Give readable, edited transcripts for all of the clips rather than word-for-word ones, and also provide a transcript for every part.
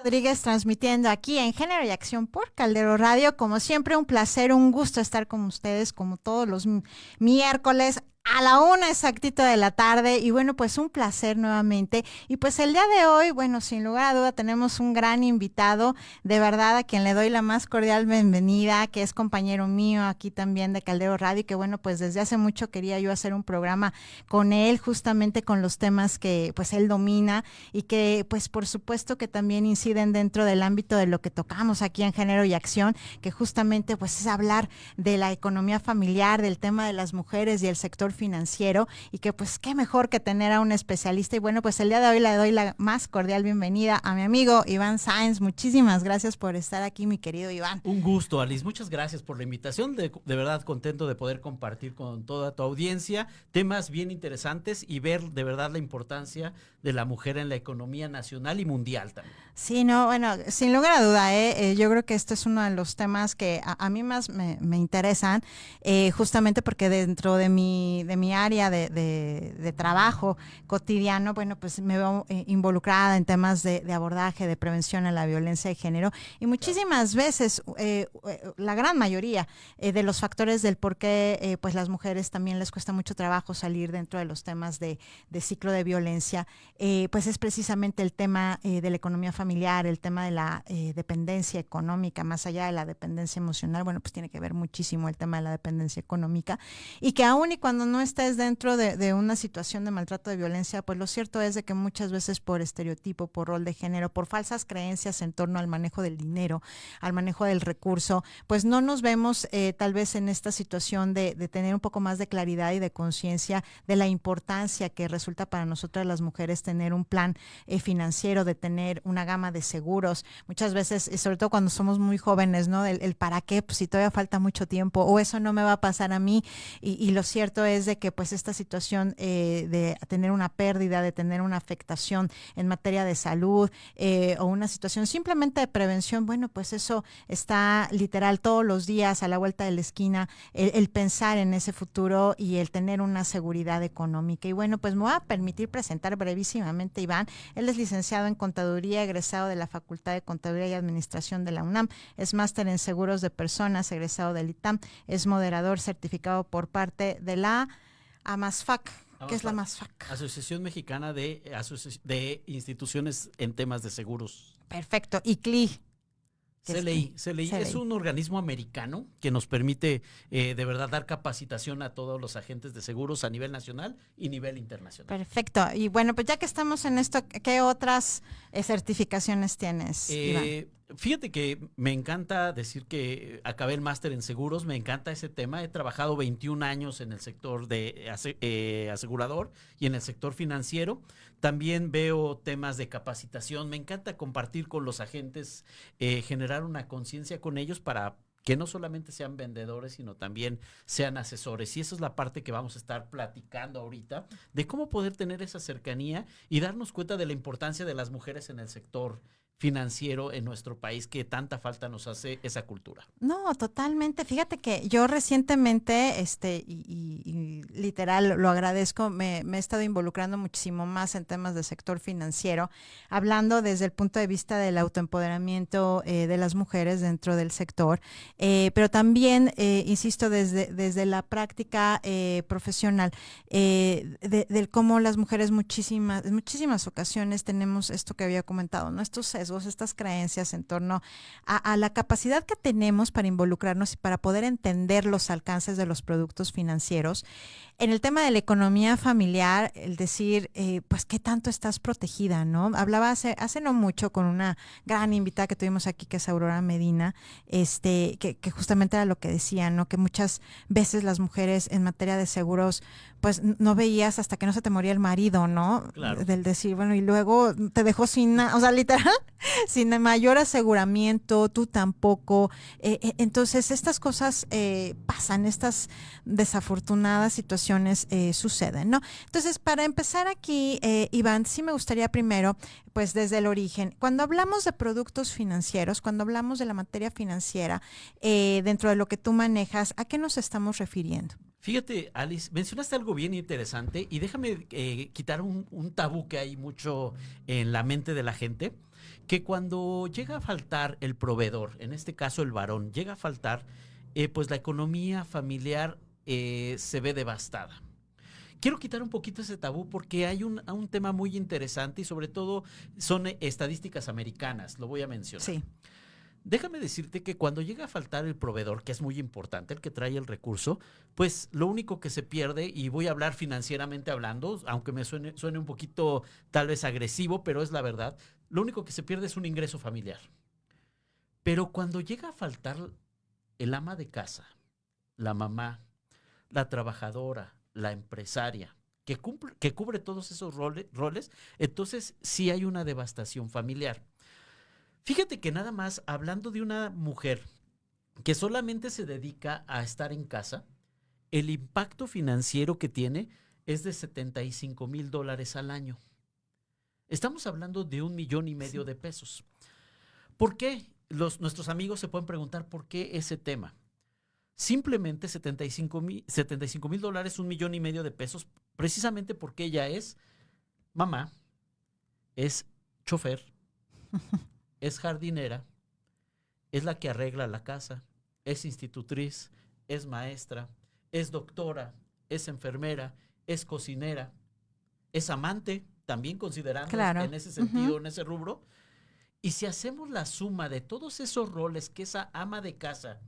Rodríguez transmitiendo aquí en Género y Acción por Caldero Radio. Como siempre, un placer, un gusto estar con ustedes como todos los miércoles a la 1 exactito de la tarde. Y bueno, pues un placer nuevamente. Y pues el día de hoy, bueno, sin lugar a duda tenemos un gran invitado, de verdad, a quien le doy la más cordial bienvenida, que es compañero mío aquí también de Caldero Radio, y que bueno, pues desde hace mucho quería yo hacer un programa con él, justamente con los temas que pues él domina y que pues por supuesto que también inciden dentro del ámbito de lo que tocamos aquí en Género y Acción, que justamente pues es hablar de la economía familiar, del tema de las mujeres y el sector financiero, y que pues qué mejor que tener a un especialista. Y bueno, pues el día de hoy le doy la más cordial bienvenida a mi amigo Iván Sáenz. Muchísimas gracias por estar aquí, mi querido Iván. Un gusto, Alice, muchas gracias por la invitación, de verdad contento de poder compartir con toda tu audiencia temas bien interesantes y ver de verdad la importancia de la mujer en la economía nacional y mundial también. Sí, no, bueno, sin lugar a duda, yo creo que este es uno de los temas que a mí más me interesan, justamente porque dentro de mi área de trabajo cotidiano, bueno, pues me veo involucrada en temas de abordaje, de prevención a la violencia de género, y muchísimas veces, la gran mayoría de los factores del por qué pues las mujeres también les cuesta mucho trabajo salir dentro de los temas de ciclo de violencia, pues es precisamente el tema de la economía familiar, el tema de la dependencia económica, más allá de la dependencia emocional. Bueno, pues tiene que ver muchísimo el tema de la dependencia económica, y que aún y cuando no estés dentro de una situación de maltrato, de violencia, pues lo cierto es de que muchas veces por estereotipo, por rol de género, por falsas creencias en torno al manejo del dinero, al manejo del recurso, pues no nos vemos tal vez en esta situación de tener un poco más de claridad y de conciencia de la importancia que resulta para nosotras las mujeres tener un plan financiero, de tener una gama de seguros. Muchas veces, y sobre todo cuando somos muy jóvenes, ¿no? El para qué, pues si todavía falta mucho tiempo, o eso no me va a pasar a mí. Y lo cierto es de que pues esta situación de tener una pérdida, de tener una afectación en materia de salud, o una situación simplemente de prevención, bueno, pues eso está literal todos los días a la vuelta de la esquina, el pensar en ese futuro y el tener una seguridad económica. Y bueno, pues me voy a permitir presentar brevísimamente a Iván. Él es licenciado en Contaduría, egresado de la Facultad de Contaduría y Administración de la UNAM, es máster en Seguros de Personas, egresado del ITAM, es moderador certificado por parte de la AMASFAC. ¿Qué es la AMASFAC? Asociación Mexicana de Instituciones en Temas de Seguros. Perfecto. Y CLI. CLI es un organismo americano que nos permite de verdad dar capacitación a todos los agentes de seguros a nivel nacional y nivel internacional. Perfecto. Y bueno, pues ya que estamos en esto, ¿qué otras certificaciones tienes, Iván? Fíjate que me encanta decir que acabé el máster en seguros, me encanta ese tema. He trabajado 21 años en el sector de asegurador y en el sector financiero. También veo temas de capacitación. Me encanta compartir con los agentes, generar una conciencia con ellos para que no solamente sean vendedores, sino también sean asesores. Y esa es la parte que vamos a estar platicando ahorita, de cómo poder tener esa cercanía y darnos cuenta de la importancia de las mujeres en el sector financiero en nuestro país, que tanta falta nos hace esa cultura. No, totalmente. Fíjate que yo recientemente, y literal lo agradezco, me he estado involucrando muchísimo más en temas del sector financiero, hablando desde el punto de vista del autoempoderamiento de las mujeres dentro del sector, pero también, insisto, desde la práctica profesional, del cómo las mujeres en muchísimas ocasiones tenemos esto que había comentado, ¿no? Estos sesgos, estas creencias en torno a la capacidad que tenemos para involucrarnos y para poder entender los alcances de los productos financieros. En el tema de la economía familiar, el decir, pues, ¿qué tanto estás protegida, no? Hablaba hace no mucho con una gran invitada que tuvimos aquí, que es Aurora Medina, que justamente era lo que decía, ¿no? Que muchas veces las mujeres en materia de seguros, pues, no veías hasta que no se te moría el marido, ¿no? Claro. Del decir, bueno, y luego te dejó sin nada, o sea, literal, sin mayor aseguramiento, tú tampoco. Entonces, estas cosas pasan, estas desafortunadas situaciones suceden, ¿no? Entonces, para empezar aquí, Iván, sí me gustaría primero, pues desde el origen, cuando hablamos de productos financieros, cuando hablamos de la materia financiera, dentro de lo que tú manejas, ¿a qué nos estamos refiriendo? Fíjate, Alice, mencionaste algo bien interesante y déjame quitar un tabú que hay mucho en la mente de la gente, que cuando llega a faltar el proveedor, en este caso el varón, llega a faltar, pues la economía familiar se ve devastada. Quiero quitar un poquito ese tabú porque hay un tema muy interesante y sobre todo son estadísticas americanas, lo voy a mencionar. Sí. Déjame decirte que cuando llega a faltar el proveedor, que es muy importante, el que trae el recurso, pues lo único que se pierde, y voy a hablar financieramente hablando, aunque me suene un poquito tal vez agresivo, pero es la verdad, lo único que se pierde es un ingreso familiar. Pero cuando llega a faltar el ama de casa, la mamá, la trabajadora, la empresaria, que cubre todos esos roles, entonces sí hay una devastación familiar. Fíjate que nada más hablando de una mujer que solamente se dedica a estar en casa, el impacto financiero que tiene es de $75,000 al año. Estamos hablando de 1,5 millones de pesos. ¿Por qué? Nuestros amigos se pueden preguntar por qué ese tema. Simplemente $75,000, 1,5 millones de pesos, precisamente porque ella es mamá, es chofer, es jardinera, es la que arregla la casa, es institutriz, es maestra, es doctora, es enfermera, es cocinera, es amante, también considerando Claro. en ese sentido, en ese rubro. Y si hacemos la suma de todos esos roles que esa ama de casa,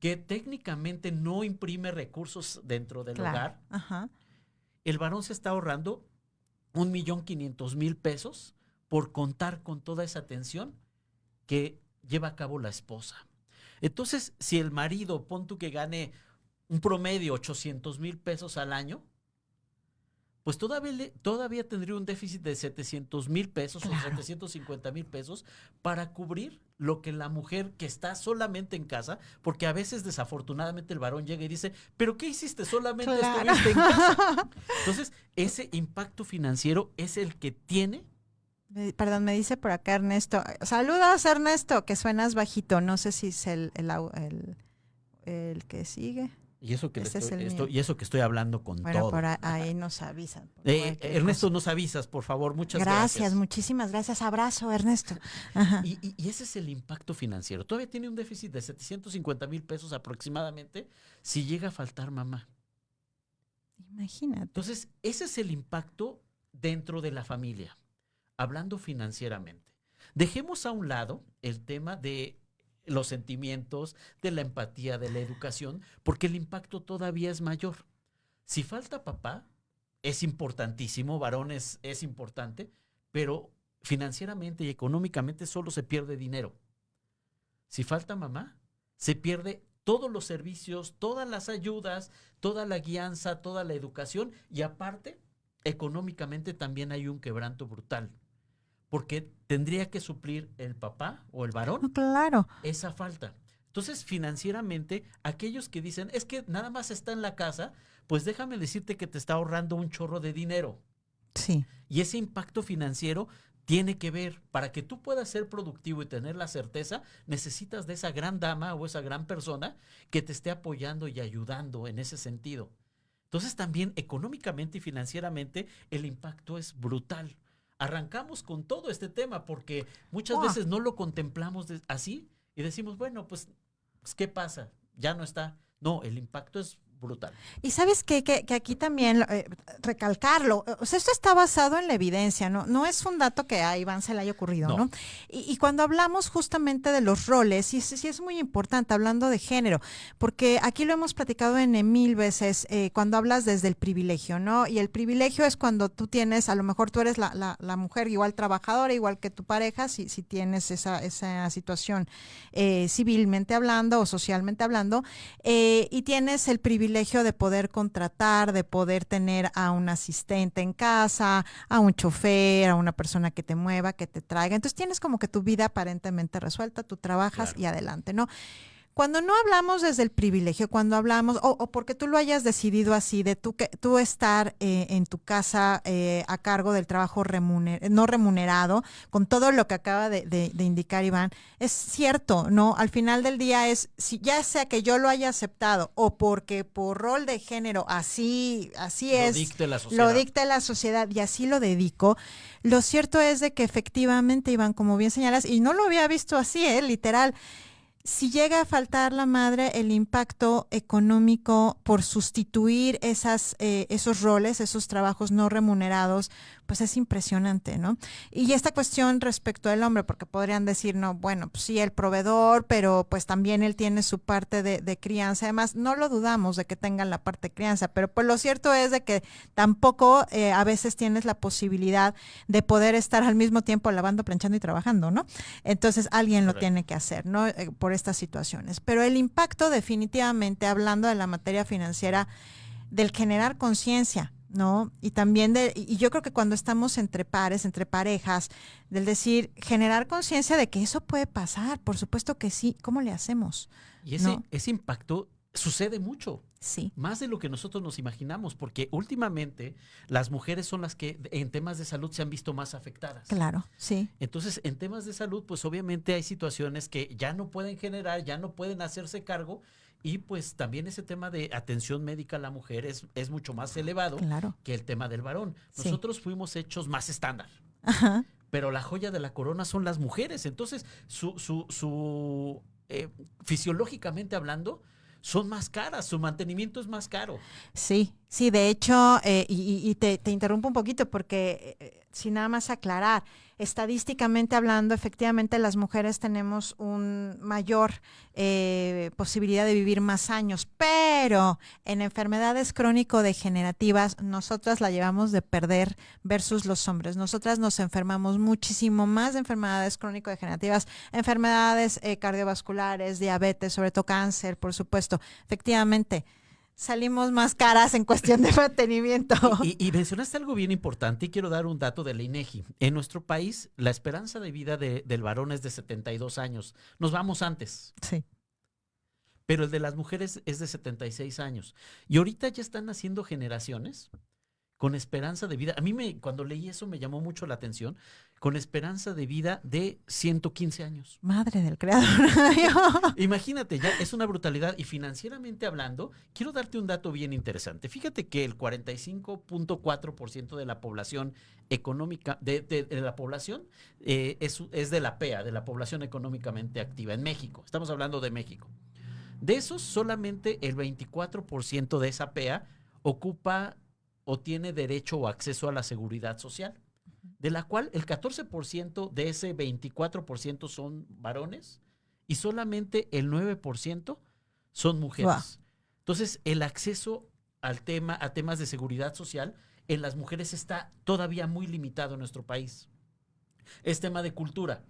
que técnicamente no imprime recursos dentro del hogar, el varón se está ahorrando 1,500,000 pesos por contar con toda esa atención que lleva a cabo la esposa. Entonces, si el marido, pon tú que gane un promedio 800,000 pesos al año, pues todavía tendría un déficit de 700,000 pesos o 750,000 pesos para cubrir lo que la mujer que está solamente en casa, porque a veces desafortunadamente el varón llega y dice, ¿pero qué hiciste? Solamente estuviste en casa. Entonces, ese impacto financiero es el que tiene. Perdón, me dice por acá Ernesto. Saludos, Ernesto, que suenas bajito. No sé si es el que sigue. Y eso que estoy hablando con todo. Por ahí nos avisan. Ernesto, nos avisas, por favor. Muchas gracias. Muchísimas gracias. Abrazo, Ernesto. Ajá. Y ese es el impacto financiero. Todavía tiene un déficit de 750,000 pesos aproximadamente si llega a faltar mamá. Imagínate. Entonces, ese es el impacto dentro de la familia, hablando financieramente. Dejemos a un lado el tema de los sentimientos, de la empatía, de la educación, porque el impacto todavía es mayor. Si falta papá, es importantísimo, varones es importante, pero financieramente y económicamente solo se pierde dinero. Si falta mamá, se pierde todos los servicios, todas las ayudas, toda la guianza, toda la educación y aparte, económicamente también hay un quebranto brutal. Porque tendría que suplir el papá o el varón esa falta. Entonces, financieramente, aquellos que dicen, es que nada más está en la casa, pues déjame decirte que te está ahorrando un chorro de dinero. Sí. Y ese impacto financiero tiene que ver, para que tú puedas ser productivo y tener la certeza, necesitas de esa gran dama o esa gran persona que te esté apoyando y ayudando en ese sentido. Entonces, también económicamente y financieramente, el impacto es brutal. Arrancamos con todo este tema porque muchas veces no lo contemplamos así y decimos, bueno, pues, ¿qué pasa? Ya no está. No, el impacto es brutal. Y sabes qué? Que aquí también recalcarlo, o sea, esto está basado en la evidencia, no es un dato que a Iván se le haya ocurrido, ¿no? Y cuando hablamos justamente de los roles, sí es muy importante, hablando de género, porque aquí lo hemos platicado en 1000 veces, cuando hablas desde el privilegio, ¿no? Y el privilegio es cuando tú tienes, a lo mejor tú eres la mujer igual trabajadora, igual que tu pareja, si tienes esa situación civilmente hablando o socialmente hablando, y tienes el privilegio de poder contratar, de poder tener a un asistente en casa, a un chofer, a una persona que te mueva, que te traiga. Entonces tienes como que tu vida aparentemente resuelta, tú trabajas y adelante, ¿no? Cuando no hablamos desde el privilegio, cuando hablamos, o porque tú lo hayas decidido así, de tú estar en tu casa a cargo del trabajo no remunerado, con todo lo que acaba de indicar Iván, es cierto, ¿no? Al final del día si ya sea que yo lo haya aceptado o porque por rol de género así lo dicte la sociedad y así lo dedico, lo cierto es de que efectivamente, Iván, como bien señalas, y no lo había visto así, literal, si llega a faltar la madre, el impacto económico por sustituir esos roles, esos trabajos no remunerados, pues es impresionante, ¿no? Y esta cuestión respecto al hombre, porque podrían decir, no, bueno, pues sí, el proveedor, pero pues también él tiene su parte de crianza. Además, no lo dudamos de que tengan la parte de crianza, pero pues lo cierto es de que tampoco a veces tienes la posibilidad de poder estar al mismo tiempo lavando, planchando y trabajando, ¿no? Entonces alguien lo tiene que hacer, ¿no? Por estas situaciones. Pero el impacto definitivamente, hablando de la materia financiera, del generar conciencia, ¿no? Y también y yo creo que cuando estamos entre pares, entre parejas, del decir, generar conciencia de que eso puede pasar, por supuesto que sí, ¿cómo le hacemos? Y ¿no? ese impacto sucede mucho. Sí. Más de lo que nosotros nos imaginamos, porque últimamente las mujeres son las que en temas de salud se han visto más afectadas. Claro, sí. Entonces, en temas de salud, pues obviamente hay situaciones que ya no pueden generar, ya no pueden hacerse cargo, y pues también ese tema de atención médica a la mujer es mucho más elevado que el tema del varón. Nosotros fuimos hechos más estándar. Ajá. Pero la joya de la corona son las mujeres. Entonces, fisiológicamente hablando, son más caras, su mantenimiento es más caro. Sí, de hecho, y te interrumpo un poquito porque sin nada más aclarar, estadísticamente hablando, efectivamente las mujeres tenemos un mayor posibilidad de vivir más años, pero en enfermedades crónico-degenerativas nosotras la llevamos de perder versus los hombres. Nosotras nos enfermamos muchísimo más de enfermedades crónico-degenerativas, enfermedades cardiovasculares, diabetes, sobre todo cáncer, por supuesto. Efectivamente, salimos más caras en cuestión de mantenimiento. Y mencionaste algo bien importante y quiero dar un dato de la INEGI. En nuestro país, la esperanza de vida del varón es de 72 años. Nos vamos antes. Sí. Pero el de las mujeres es de 76 años. Y ahorita ya están naciendo generaciones con esperanza de vida. A mí cuando leí eso me llamó mucho la atención. Con esperanza de vida de 115 años. Madre del creador. Imagínate, ya es una brutalidad. Y financieramente hablando, quiero darte un dato bien interesante. Fíjate que el 45.4% de la población económica, de la población, es de la PEA, de la población económicamente activa en México. Estamos hablando de México. De esos, solamente el 24% de esa PEA ocupa o tiene derecho o acceso a la seguridad social, de la cual el 14% de ese 24% son varones y solamente el 9% son mujeres. Wow. Entonces, el acceso a temas de seguridad social en las mujeres está todavía muy limitado en nuestro país. Es tema de cultura,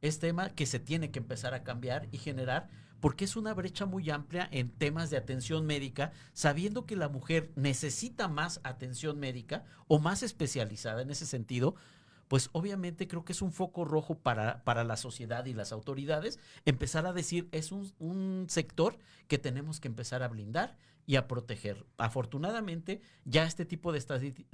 es tema que se tiene que empezar a cambiar y generar, porque es una brecha muy amplia en temas de atención médica, sabiendo que la mujer necesita más atención médica o más especializada en ese sentido. Pues obviamente creo que es un foco rojo para la sociedad y las autoridades empezar a decir, es un sector que tenemos que empezar a blindar y a proteger. Afortunadamente, ya este tipo de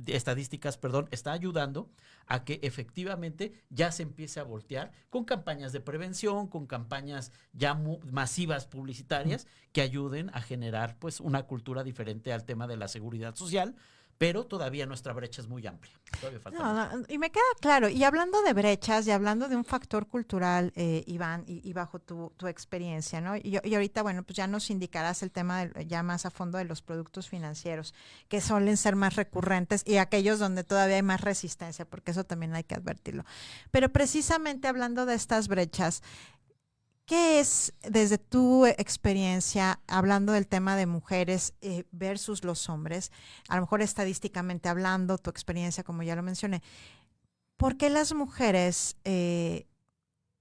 estadísticas, está ayudando a que efectivamente ya se empiece a voltear con campañas de prevención, con campañas ya masivas publicitarias que ayuden a generar pues una cultura diferente al tema de la seguridad social. Pero todavía nuestra brecha es muy amplia. Todavía falta mucho. Y me queda claro, y hablando de brechas y hablando de un factor cultural, Iván, y bajo tu experiencia, ¿no? Y ahorita, bueno, pues ya nos indicarás el tema ya más a fondo de los productos financieros, que suelen ser más recurrentes y aquellos donde todavía hay más resistencia, porque eso también hay que advertirlo. Pero precisamente hablando de estas brechas, ¿qué es, desde tu experiencia, hablando del tema de mujeres versus los hombres, a lo mejor estadísticamente hablando, tu experiencia, como ya lo mencioné, por qué las mujeres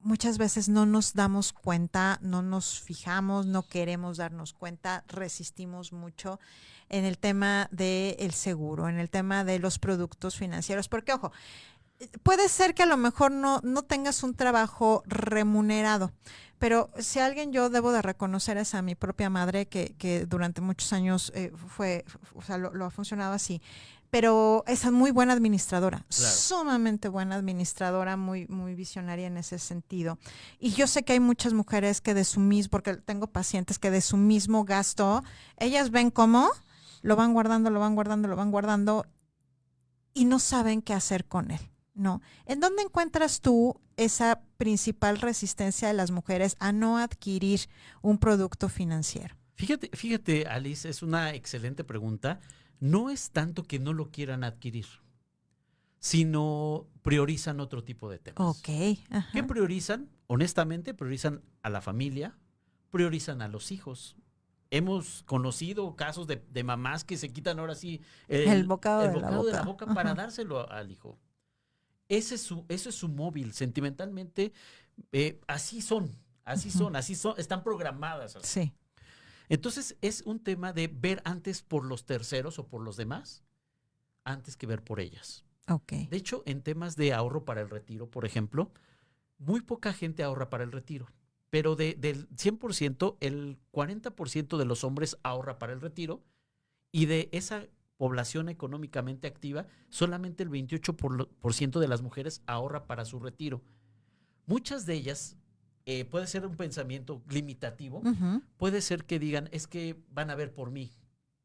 muchas veces no nos damos cuenta, no nos fijamos, no queremos darnos cuenta, resistimos mucho en el tema del seguro, en el tema de los productos financieros? Porque, ojo, puede ser que a lo mejor no tengas un trabajo remunerado, pero si alguien yo debo de reconocer es a mi propia madre, que durante muchos años o sea, lo ha funcionado así. Pero es muy buena administradora, Claro. sumamente buena administradora, muy visionaria en ese sentido. Y yo sé que hay muchas mujeres que de su mismo, porque tengo pacientes que de su mismo gasto, ellas ven cómo lo van guardando, lo van guardando, lo van guardando y no saben qué hacer con él, ¿no? ¿En dónde encuentras tú esa principal resistencia de las mujeres a no adquirir un producto financiero? Fíjate, Alice, es una excelente pregunta. No es tanto que no lo quieran adquirir, sino priorizan otro tipo de temas. Ok, ¿Qué ajá. priorizan? Honestamente, priorizan a la familia, priorizan a los hijos. Hemos conocido casos de mamás que se quitan ahora sí El bocado el de la bocado de la boca. boca para Ajá. dárselo al hijo. Ese es su móvil. Sentimentalmente, así Ujú. son, así son, están programadas así. Sí, Entonces es un tema de ver antes por los terceros o por los demás, antes que ver por ellas. ok. De hecho, en temas de ahorro para el retiro, por ejemplo, muy poca gente ahorra para el retiro. Pero del 100%, el 40% de los hombres ahorra para el retiro y de esa población económicamente activa, solamente el 28% de las mujeres ahorra para su retiro. Muchas de ellas, puede ser un pensamiento limitativo, Ujú. puede ser que digan, es que van a ver por mí.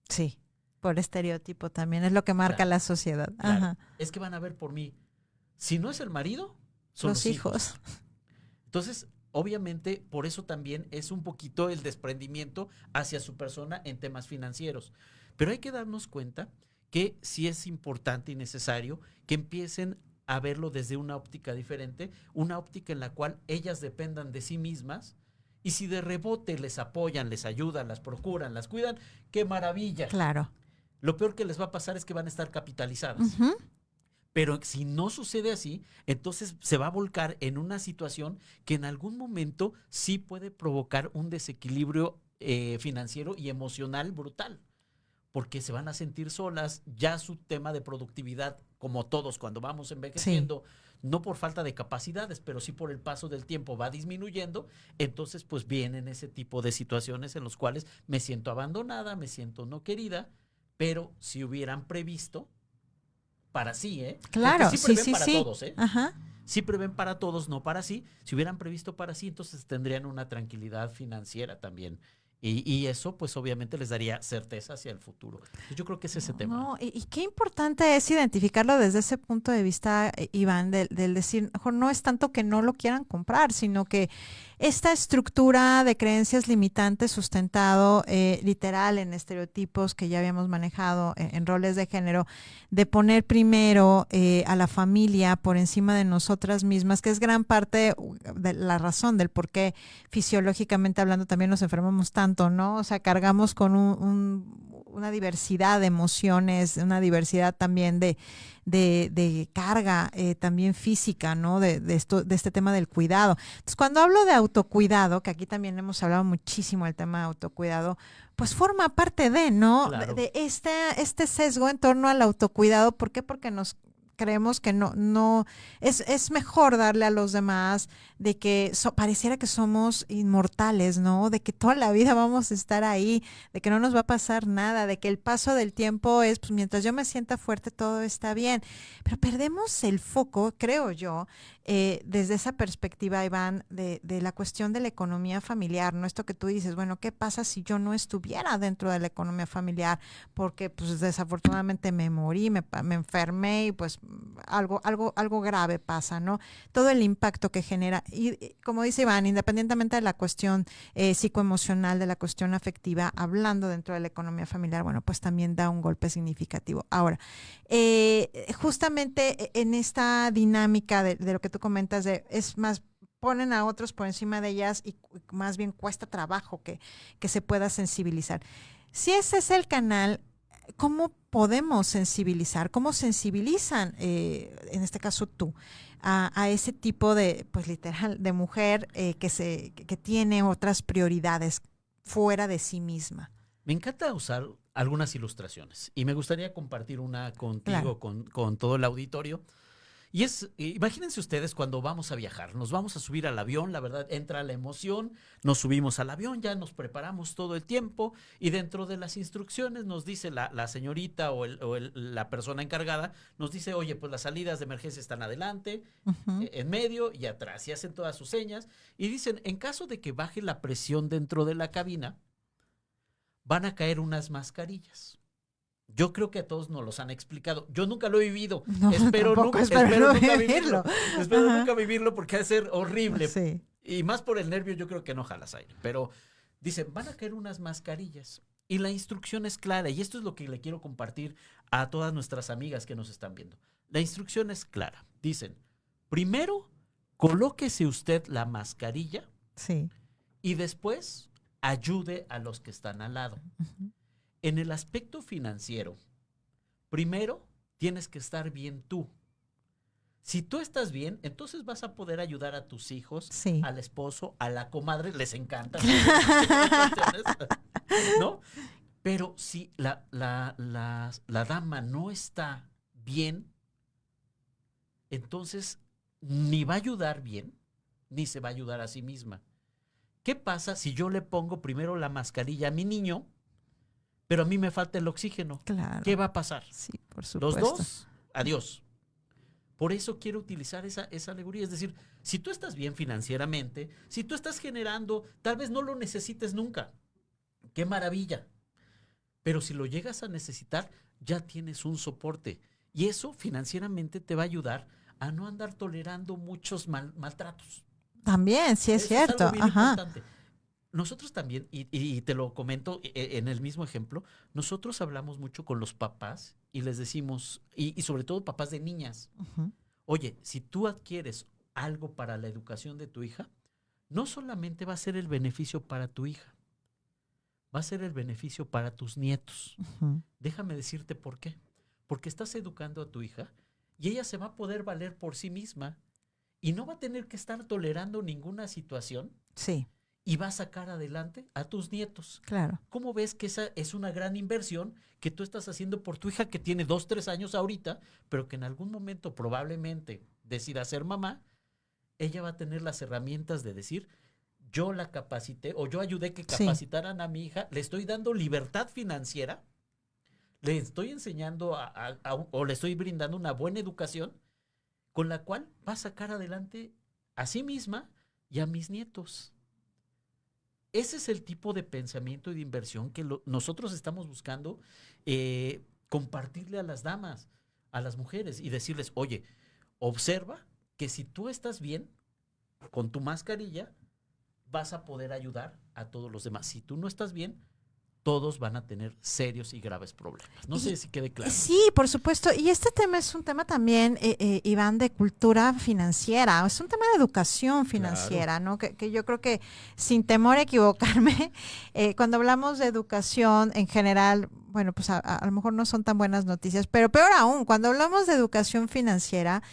Sí, por estereotipo también, es lo que marca Claro, la sociedad. claro, Ajá. es que van a ver por mí. Si no es el marido, son Los los hijos. hijos. Entonces, obviamente, por eso también es un poquito el desprendimiento hacia su persona en temas financieros. Pero hay que darnos cuenta que sí es importante y necesario que empiecen a verlo desde una óptica diferente, una óptica en la cual ellas dependan de sí mismas y si de rebote les apoyan, les ayudan, las procuran, las cuidan, qué maravilla. Claro. Lo peor que les va a pasar es que van a estar capitalizadas. Ujú. Pero si no sucede así, entonces se va a volcar en una situación que en algún momento sí puede provocar un desequilibrio financiero y emocional brutal, porque se van a sentir solas, ya su tema de productividad, como todos cuando vamos Sí, envejeciendo, no por falta de capacidades, pero sí por el paso del tiempo va disminuyendo, entonces pues vienen ese tipo de situaciones en los cuales me siento abandonada, me siento no querida, pero si hubieran previsto para sí, ¿eh? Porque claro, sí sí, prevén sí, para sí. todos, ¿eh? Ajá. Sí prevén para todos, no para sí. Si hubieran previsto para sí, entonces tendrían una tranquilidad financiera también. Y eso, pues obviamente les daría certeza hacia el futuro. Entonces, yo creo que es ese No, tema. no, y qué importante es identificarlo desde ese punto de vista, Iván, del decir, mejor no es tanto que no lo quieran comprar, sino que esta estructura de creencias limitantes sustentado literal en estereotipos que ya habíamos manejado en roles de género, de poner primero a la familia por encima de nosotras mismas, que es gran parte de la razón del por qué fisiológicamente hablando también nos enfermamos tanto, ¿no? O sea, cargamos con una diversidad de emociones, una diversidad también de carga también física, ¿no? De este tema del cuidado. Entonces, cuando hablo de autocuidado, que aquí también hemos hablado muchísimo del tema de autocuidado, pues forma parte de, ¿no? Claro. Este sesgo en torno al autocuidado. ¿Por qué? Porque nos creemos que no, es mejor darle a los demás, de que pareciera que somos inmortales, ¿no? De que toda la vida vamos a estar ahí, de que no nos va a pasar nada, de que el paso del tiempo es, pues mientras yo me sienta fuerte, todo está bien. Pero perdemos el foco, creo yo, desde esa perspectiva, Iván, de la cuestión de la economía familiar, ¿no? Esto que tú dices, bueno, ¿qué pasa si yo no estuviera dentro de la economía familiar? Porque pues desafortunadamente me morí, me enfermé y pues algo grave pasa, ¿no? Todo el impacto que genera. Y como dice Iván, independientemente de la cuestión psicoemocional, de la cuestión afectiva, hablando dentro de la economía familiar, bueno, pues también da un golpe significativo. Ahora, justamente en esta dinámica de lo que tú comentas, es más ponen a otros por encima de ellas y más bien cuesta trabajo que se pueda sensibilizar. Si ese es el canal, ¿cómo podemos sensibilizar? ¿Cómo sensibilizan, en este caso tú, a ese tipo de, pues literal, de mujer que tiene otras prioridades fuera de sí misma? Me encanta usar algunas ilustraciones y me gustaría compartir una Claro. contigo, con todo el auditorio. Y imagínense ustedes cuando vamos a viajar, nos vamos a subir al avión, la verdad, entra la emoción, nos subimos al avión, ya nos preparamos todo el tiempo y dentro de las instrucciones nos dice la señorita la persona encargada, nos dice, oye, pues las salidas de emergencia están adelante, en medio y atrás, y hacen todas sus señas y dicen, en caso de que baje la presión dentro de la cabina, van a caer unas mascarillas. Yo creo que a todos nos los han explicado. Yo nunca lo he vivido. No, espero nunca vivirlo. Espero nunca vivirlo porque ha de ser horrible. Sí. Y más por el nervio, yo creo que no jalas aire. Pero dicen, van a caer unas mascarillas. Y la instrucción es clara. Y esto es lo que le quiero compartir a todas nuestras amigas que nos están viendo. La instrucción es clara. Dicen, primero, colóquese usted la mascarilla. Sí. Y después, ayude a los que están al lado. En el aspecto financiero, primero tienes que estar bien tú. Si tú estás bien, entonces vas a poder ayudar a tus hijos, sí, al esposo, a la comadre, les encanta. ¿No? Pero si la dama no está bien, entonces ni va a ayudar bien, ni se va a ayudar a sí misma. ¿Qué pasa si yo le pongo primero la mascarilla a mi niño, pero a mí me falta el oxígeno? Claro. ¿Qué va a pasar? Sí, por supuesto. Los dos, adiós. Por eso quiero utilizar esa alegoría. Es decir, si tú estás bien financieramente, si tú estás generando, tal vez no lo necesites nunca. ¡Qué maravilla! Pero si lo llegas a necesitar, ya tienes un soporte. Y eso financieramente te va a ayudar a no andar tolerando muchos maltratos. También, sí es cierto. Es algo bien importante. Nosotros también, y te lo comento en el mismo ejemplo, nosotros hablamos mucho con los papás y les decimos, y sobre todo papás de niñas, oye, si tú adquieres algo para la educación de tu hija, no solamente va a ser el beneficio para tu hija, va a ser el beneficio para tus nietos. Déjame decirte por qué. Porque estás educando a tu hija y ella se va a poder valer por sí misma y no va a tener que estar tolerando ninguna situación. Sí. Y va a sacar adelante a tus nietos. Claro. ¿Cómo ves que esa es una gran inversión que tú estás haciendo por tu hija que tiene 2, 3 años ahorita, pero que en algún momento probablemente decida ser mamá? Ella va a tener las herramientas de decir, yo la capacité o yo ayudé que capacitaran a mi hija, le estoy dando libertad financiera, le estoy enseñando o le estoy brindando una buena educación con la cual va a sacar adelante a sí misma y a mis nietos. Ese es el tipo de pensamiento y de inversión que nosotros estamos buscando compartirle a las damas, a las mujeres y decirles, oye, observa que si tú estás bien con tu mascarilla, vas a poder ayudar a todos los demás. Si tú no estás bien, todos van a tener serios y graves problemas. No sé si quede claro. Sí, por supuesto. Y este tema es un tema también, Iván, de cultura financiera. Es un tema de educación financiera, claro, ¿no? Que yo creo que, sin temor a equivocarme, cuando hablamos de educación en general, bueno, pues a lo mejor no son tan buenas noticias, pero peor aún, cuando hablamos de educación financiera,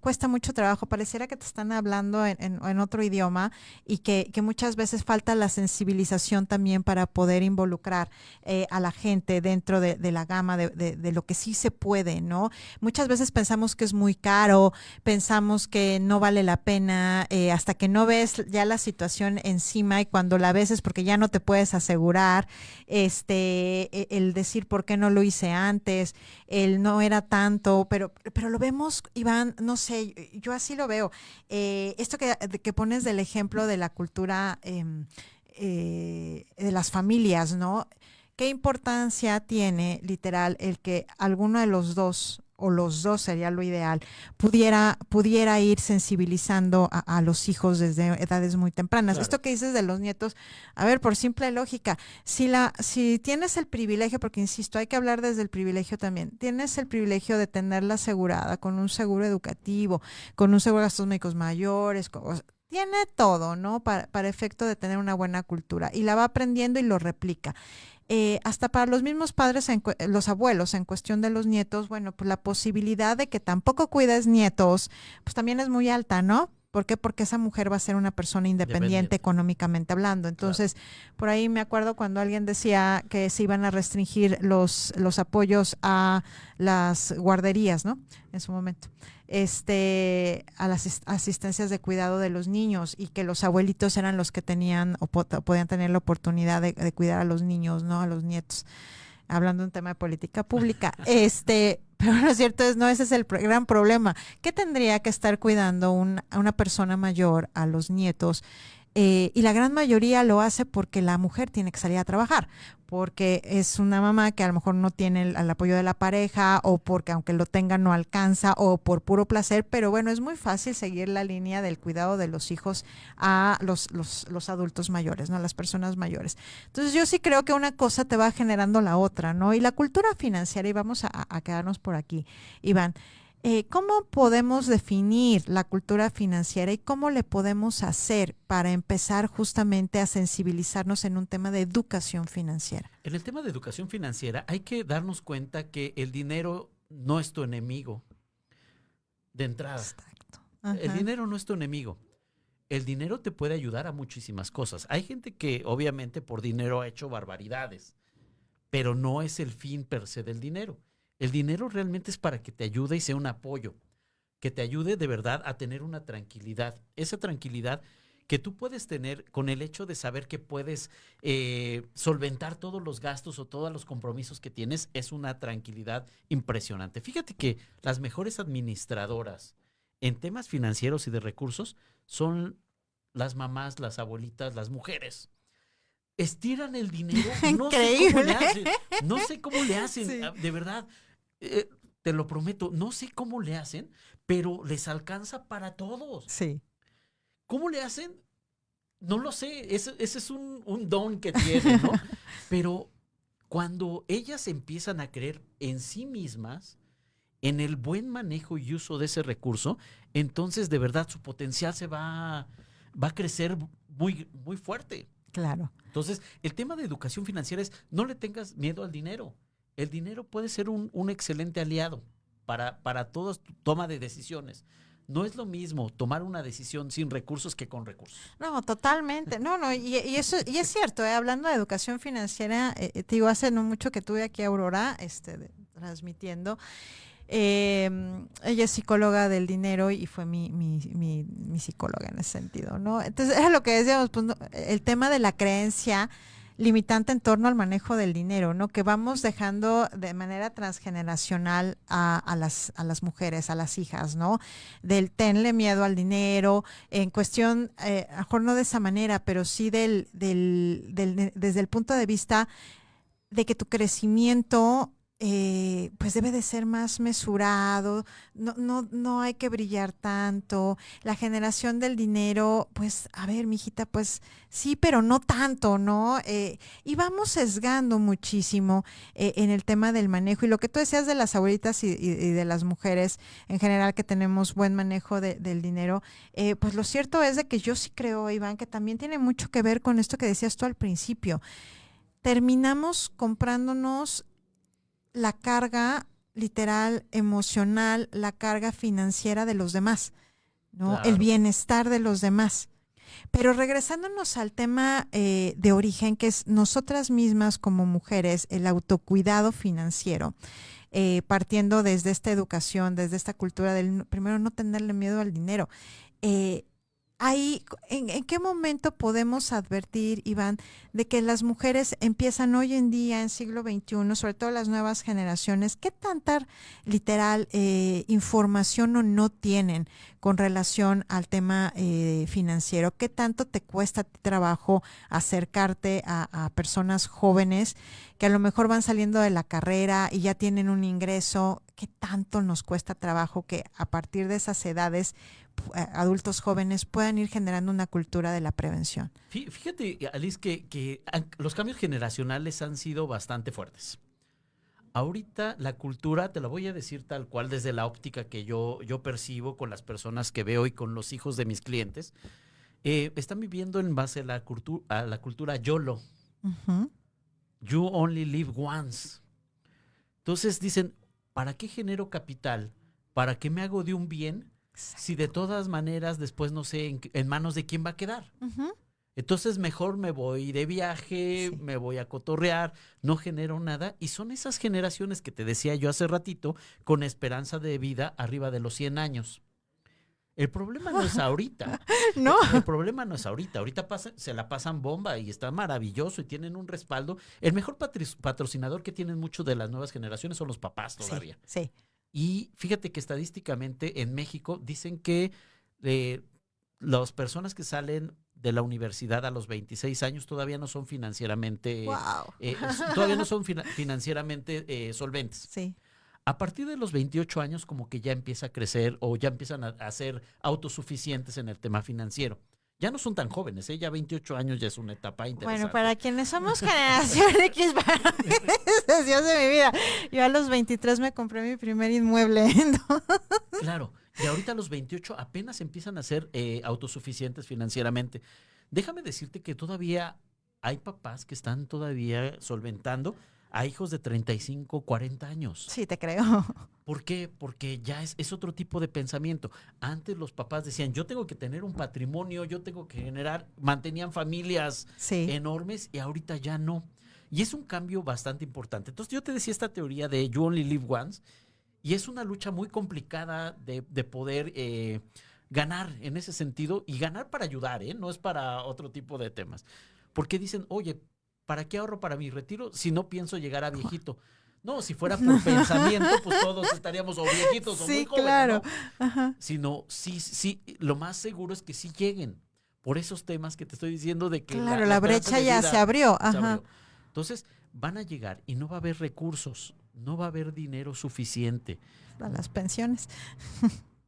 cuesta mucho trabajo, pareciera que te están hablando en otro idioma y que muchas veces falta la sensibilización también para poder involucrar a la gente dentro de la gama de lo que sí se puede, ¿no? Muchas veces pensamos que es muy caro, pensamos que no vale la pena, hasta que no ves ya la situación encima y cuando la ves es porque ya no te puedes asegurar, el decir por qué no lo hice antes, el no era tanto, pero lo vemos, Iván, no sé, yo así lo veo. Esto que pones del ejemplo de la cultura de las familias, ¿no? ¿Qué importancia tiene, literal, el que alguno de los dos, o los dos sería lo ideal, pudiera ir sensibilizando a los hijos desde edades muy tempranas? Claro. Esto que dices de los nietos, a ver, por simple lógica, si tienes el privilegio, porque insisto, hay que hablar desde el privilegio también, tienes el privilegio de tenerla asegurada con un seguro educativo, con un seguro de gastos médicos mayores, tiene todo, ¿no? Para efecto de tener una buena cultura y la va aprendiendo y lo replica. Hasta para los mismos padres, los abuelos, en cuestión de los nietos, bueno, pues la posibilidad de que tampoco cuides nietos, pues también es muy alta, ¿no? ¿Por qué? Porque esa mujer va a ser una persona independiente Independiente. económicamente hablando. Entonces, por ahí me acuerdo cuando alguien decía que se iban a restringir los apoyos a las guarderías, ¿no? En su momento. A las asistencias de cuidado de los niños, y que los abuelitos eran los que tenían o podían tener la oportunidad de cuidar a los niños, ¿no? A los nietos, hablando de un tema de política pública. Pero lo cierto es, no, ese es el gran problema. ¿Qué tendría que estar cuidando a una persona mayor a los nietos? Y la gran mayoría lo hace porque la mujer tiene que salir a trabajar, porque es una mamá que a lo mejor no tiene el apoyo de la pareja, o porque aunque lo tenga no alcanza, o por puro placer. Pero bueno, es muy fácil seguir la línea del cuidado de los hijos a los adultos mayores, ¿no? A las personas mayores. Entonces yo sí creo que una cosa te va generando la otra, ¿no? Y la cultura financiera, y vamos a quedarnos por aquí, Iván. ¿Cómo podemos definir la cultura financiera y cómo le podemos hacer para empezar justamente a sensibilizarnos en un tema de educación financiera? En el tema de educación financiera hay que darnos cuenta que el dinero no es tu enemigo de entrada. Exacto. El Ajá. dinero no es tu enemigo. El dinero te puede ayudar a muchísimas cosas. Hay gente que obviamente por dinero ha hecho barbaridades, pero no es el fin per se del dinero. El dinero realmente es para que te ayude y sea un apoyo, que te ayude de verdad a tener una tranquilidad. Esa tranquilidad que tú puedes tener con el hecho de saber que puedes solventar todos los gastos o todos los compromisos que tienes, es una tranquilidad impresionante. Fíjate que las mejores administradoras en temas financieros y de recursos son las mamás, las abuelitas, las mujeres. Estiran el dinero, no sé cómo le Increíble. hacen, no sé cómo le hacen, Sí. de verdad, te lo prometo, no sé cómo le hacen, pero les alcanza para todos. Sí. ¿Cómo le hacen? No lo sé, ese es un don que tienen, ¿no? Pero cuando ellas empiezan a creer en sí mismas, en el buen manejo y uso de ese recurso, entonces de verdad su potencial va a crecer muy, muy fuerte. Claro. Entonces, el tema de educación financiera es, no le tengas miedo al dinero. El dinero puede ser un excelente aliado para toda tu toma de decisiones. No es lo mismo tomar una decisión sin recursos que con recursos. No, totalmente. No, no, y eso, y es cierto, hablando de educación financiera, te digo, hace no mucho que tuve aquí a Aurora, transmitiendo. Ella es psicóloga del dinero y fue mi psicóloga en ese sentido, ¿no? Entonces, era lo que decíamos, pues, el tema de la creencia limitante en torno al manejo del dinero, ¿no? Que vamos dejando de manera transgeneracional a las mujeres, a las hijas, ¿no? Del tenle miedo al dinero, en cuestión, a lo mejor no de esa manera, pero sí desde el punto de vista de que tu crecimiento pues debe de ser más mesurado, no hay que brillar tanto. La generación del dinero, pues, a ver, mijita, pues sí, pero no tanto, ¿no? Y vamos sesgando muchísimo en el tema del manejo. Y lo que tú decías de las abuelitas y de las mujeres en general que tenemos buen manejo del dinero, pues lo cierto es de que yo sí creo, Iván, que también tiene mucho que ver con esto que decías tú al principio. Terminamos comprándonos la carga literal, emocional, la carga financiera de los demás, ¿no? El Claro. bienestar de los demás. Pero regresándonos al tema de origen, que es nosotras mismas como mujeres, el autocuidado financiero, partiendo desde esta educación, desde esta cultura del primero no tenerle miedo al dinero. Eh, Ahí, ¿en qué momento podemos advertir, Iván, de que las mujeres empiezan hoy en día, en siglo XXI, sobre todo las nuevas generaciones, qué tanta literal información o no tienen con relación al tema financiero? ¿Qué tanto te cuesta a ti trabajo acercarte a personas jóvenes que a lo mejor van saliendo de la carrera y ya tienen un ingreso? ¿Qué tanto nos cuesta trabajo que a partir de esas edades adultos jóvenes puedan ir generando una cultura de la prevención? Fíjate, Alice, que los cambios generacionales han sido bastante fuertes. Ahorita la cultura, te la voy a decir tal cual desde la óptica que yo percibo con las personas que veo y con los hijos de mis clientes, están viviendo en base a la cultura YOLO, Ujú. You Only Live Once. Entonces dicen, ¿para qué genero capital? ¿Para qué me hago de un bien si de todas maneras después no sé en manos de quién va a quedar? Ujú. Entonces mejor me voy de viaje, Sí. me voy a cotorrear, no genero nada. Y son esas generaciones que te decía yo hace ratito, con esperanza de vida arriba de los 100 años. El problema no es ahorita. No. El problema no es ahorita. Ahorita se la pasan bomba y está maravilloso y tienen un respaldo. El mejor patrocinador que tienen muchos de las nuevas generaciones son los papás todavía. Sí, sí. Y fíjate que estadísticamente en México dicen que eh, las personas que salen de la universidad a los 26 años todavía no son financieramente, Wow. todavía no son financieramente solventes. Sí. A partir de los 28 años como que ya empieza a crecer o ya empiezan a ser autosuficientes en el tema financiero. Ya no son tan jóvenes, ¿eh? Ya 28 años ya es una etapa interesante. Bueno, para quienes somos generación X, para mí es preciosa de mi vida. Yo a los 23 me compré mi primer inmueble. ¿No? Claro, y ahorita a los 28 apenas empiezan a ser autosuficientes financieramente. Déjame decirte que todavía hay papás que están todavía solventando a hijos de 35, 40 años. Sí, te creo. ¿Por qué? Porque ya es otro tipo de pensamiento. Antes los papás decían, yo tengo que tener un patrimonio, yo tengo que generar, mantenían familias Sí. enormes y ahorita ya no. Y es un cambio bastante importante. Entonces yo te decía esta teoría de You Only Live Once y es una lucha muy complicada de poder ganar en ese sentido y ganar para ayudar, ¿eh? No es para otro tipo de temas. Porque dicen, oye, ¿para qué ahorro para mi retiro si no pienso llegar a viejito? No, si fuera por pensamiento, pues todos estaríamos o viejitos o muy Sí, jóvenes, claro. ¿no? Ajá. Sino, sí, lo más seguro es que sí lleguen por esos temas que te estoy diciendo de que Claro, la la esperanza brecha de ya vida se abrió. se Ajá. abrió. Entonces, van a llegar y no va a haber recursos, no va a haber dinero suficiente. A las pensiones.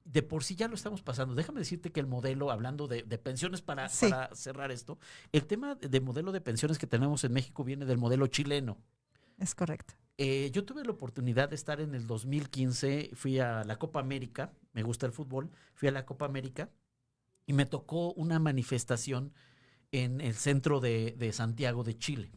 De por sí ya lo estamos pasando. Déjame decirte que el modelo, hablando de pensiones Sí. para cerrar esto, el tema de modelo de pensiones que tenemos en México viene del modelo chileno. Es correcto. Yo tuve la oportunidad de estar en el 2015, fui a la Copa América, me gusta el fútbol, fui a la Copa América y me tocó una manifestación en el centro de Santiago de Chile.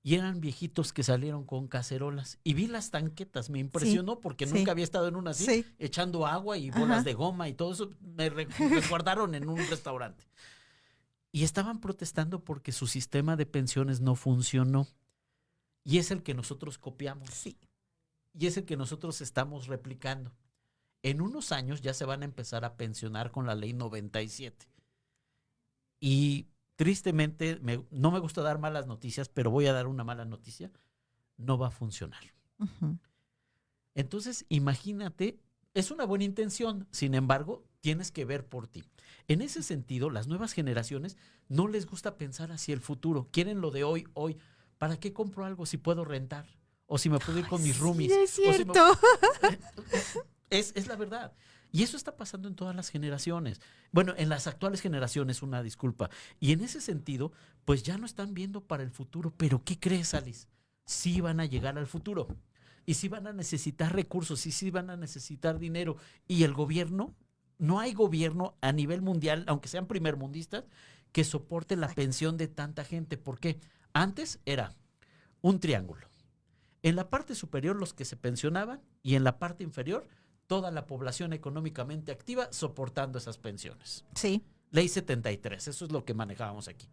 Y eran viejitos que salieron con cacerolas. Y vi las tanquetas, me impresionó porque sí. nunca había estado en una así, Sí. echando agua y bolas Ajá. de goma y todo eso. Me recordaron en un restaurante. Y estaban protestando porque su sistema de pensiones no funcionó. Y es el que nosotros copiamos. Sí. Y es el que nosotros estamos replicando. En unos años ya se van a empezar a pensionar con la ley 97. Y tristemente, no me gusta dar malas noticias, pero voy a dar una mala noticia. No va a funcionar. Ujú. Entonces, imagínate, es una buena intención, sin embargo, tienes que ver por ti. En ese sentido, las nuevas generaciones no les gusta pensar hacia el futuro. Quieren lo de hoy, hoy. ¿Para qué compro algo si puedo rentar? O si me puedo ir con mis roomies. Sí, es O si me- cierto. Es la verdad. Y eso está pasando en todas las generaciones. Bueno, en las actuales generaciones, una disculpa. Y en ese sentido, pues ya no están viendo para el futuro. Pero ¿qué crees, Alice? Sí van a llegar al futuro. Y sí van a necesitar recursos, y sí van a necesitar dinero. Y el gobierno, no hay gobierno a nivel mundial, aunque sean primermundistas, que soporte la pensión de tanta gente. ¿Por qué? Antes era un triángulo. En la parte superior los que se pensionaban y en la parte inferior toda la población económicamente activa soportando esas pensiones. Sí. Ley 73, eso es lo que manejábamos aquí.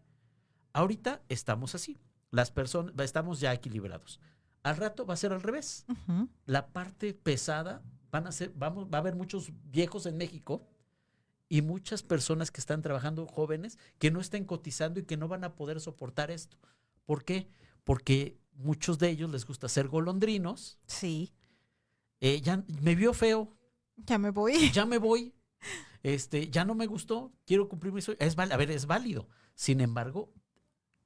Ahorita estamos así, las personas estamos ya equilibrados. Al rato va a ser al revés. Ujú. La parte pesada va a haber muchos viejos en México y muchas personas que están trabajando jóvenes que no estén cotizando y que no van a poder soportar esto. ¿Por qué? Porque muchos de ellos les gusta ser golondrinos. Sí. Ya me vio feo, Ya me voy. ya me voy, ya no me gustó, quiero cumplir mi sueño. A ver, es válido. Sin embargo,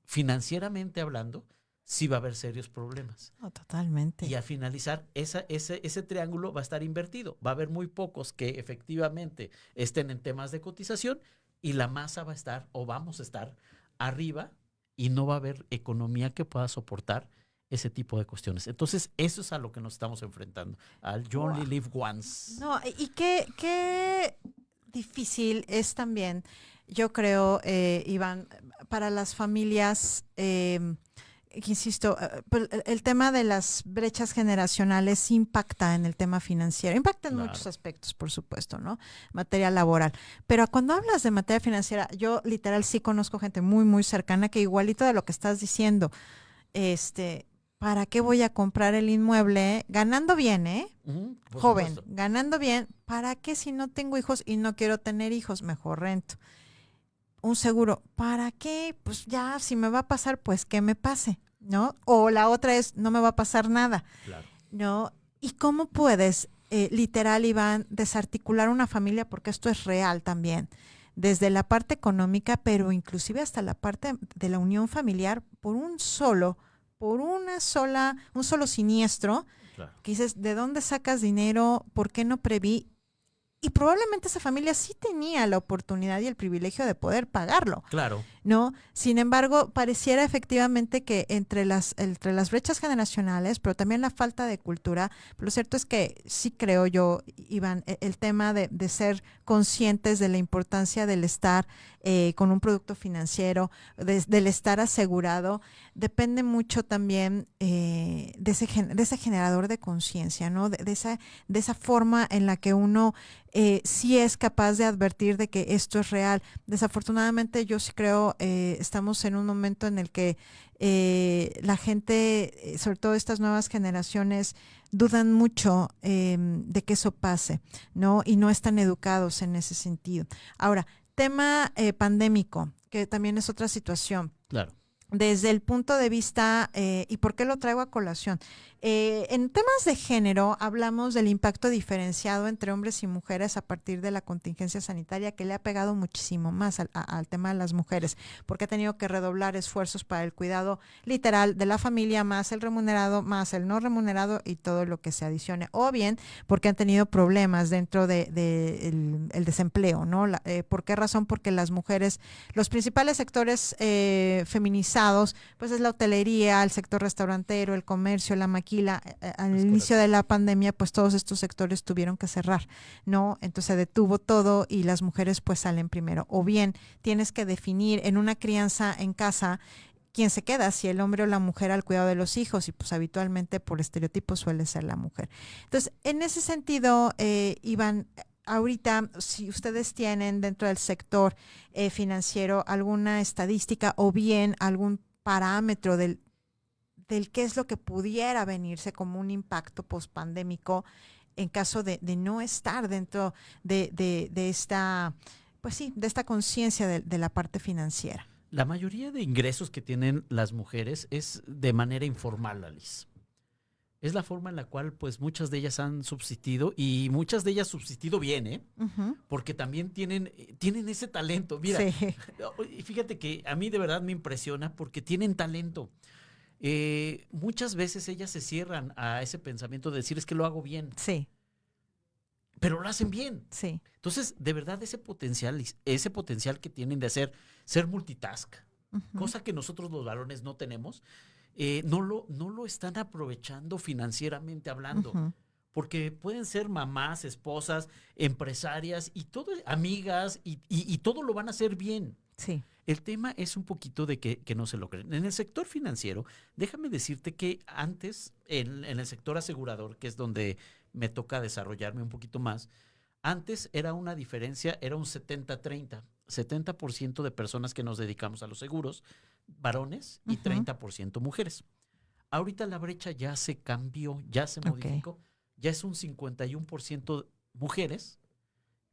financieramente hablando, sí va a haber serios problemas. No, totalmente. Y al finalizar, ese triángulo va a estar invertido. Va a haber muy pocos que efectivamente estén en temas de cotización y la masa va a estar, o vamos a estar, arriba y no va a haber economía que pueda soportar ese tipo de cuestiones. Entonces, eso es a lo que nos estamos enfrentando, al You Only Live Once. No, y qué difícil es también, yo creo, Iván, para las familias insisto, pues, el tema de las brechas generacionales impacta en el tema financiero, impacta en muchos aspectos, por supuesto, ¿no? Materia laboral. Pero cuando hablas de materia financiera, yo literal sí conozco gente muy, muy cercana que igualito de lo que estás diciendo, ¿para qué voy a comprar el inmueble ganando bien, joven, supuesto. ganando bien? ¿Para qué si no tengo hijos y no quiero tener hijos? Mejor rento. Un seguro, ¿para qué? Pues ya, si me va a pasar, pues que me pase, ¿no? O la otra es, no me va a pasar nada, Claro. ¿no? ¿Y cómo puedes, literal, Iván, desarticular una familia? Porque esto es real también, desde la parte económica, pero inclusive hasta la parte de la unión familiar, un solo siniestro, Claro. que dices, ¿de dónde sacas dinero? ¿Por qué no preví? Y probablemente esa familia sí tenía la oportunidad y el privilegio de poder pagarlo, Claro. ¿no? Sin embargo, pareciera efectivamente que entre las brechas generacionales, pero también la falta de cultura, lo cierto es que sí creo yo, Iván, el tema de ser conscientes de la importancia del estar con un producto financiero, del estar asegurado, depende mucho también de ese generador de conciencia, ¿no? De esa forma en la que uno sí es capaz de advertir de que esto es real. Desafortunadamente yo sí creo, estamos en un momento en el que la gente, sobre todo estas nuevas generaciones, dudan mucho de que eso pase, ¿no? Y no están educados en ese sentido. Ahora, tema pandémico, que también es otra situación. Claro. Desde el punto de vista, ¿y por qué lo traigo a colación? En temas de género hablamos del impacto diferenciado entre hombres y mujeres a partir de la contingencia sanitaria, que le ha pegado muchísimo más al tema de las mujeres, porque ha tenido que redoblar esfuerzos para el cuidado literal de la familia, más el remunerado, más el no remunerado y todo lo que se adicione, o bien porque han tenido problemas dentro el desempleo, ¿no? ¿Por qué razón? Porque las mujeres, los principales sectores feminizados, pues es la hotelería, el sector restaurantero, el comercio, la maquila. Al inicio de la pandemia, pues todos estos sectores tuvieron que cerrar, ¿no? Entonces se detuvo todo y las mujeres pues salen primero. O bien tienes que definir en una crianza en casa quién se queda, si el hombre o la mujer al cuidado de los hijos, y pues habitualmente por estereotipo suele ser la mujer. Entonces, en ese sentido, Iván, ahorita, si ustedes tienen dentro del sector financiero alguna estadística o bien algún parámetro del qué es lo que pudiera venirse como un impacto pospandémico en caso de no estar dentro de esta, pues sí, de esta conciencia de la parte financiera. La mayoría de ingresos que tienen las mujeres es de manera informal, Alice. Es la forma en la cual pues muchas de ellas han subsistido y muchas de ellas subsistido bien, ¿eh? Uh-huh. Porque también tienen ese talento. Mira, Sí. fíjate que a mí de verdad me impresiona porque tienen talento. Muchas veces ellas se cierran a ese pensamiento de decir es que lo hago bien, Sí, pero lo hacen bien. sí. Entonces, de verdad ese potencial que tienen de ser multitask, Uh-huh. cosa que nosotros los varones no tenemos, no lo están aprovechando financieramente hablando. Uh-huh. Porque pueden ser mamás, esposas, empresarias y todo, amigas y todo lo van a hacer bien. Sí. El tema es un poquito de que no se lo creen. En el sector financiero, déjame decirte que antes, en el sector asegurador, que es donde me toca desarrollarme un poquito más, antes era una diferencia, era un 70-30. 70% de personas que nos dedicamos a los seguros, varones, y Uh-huh. 30% mujeres. Ahorita la brecha ya se cambió, ya se modificó. Ok. Ya es un 51% mujeres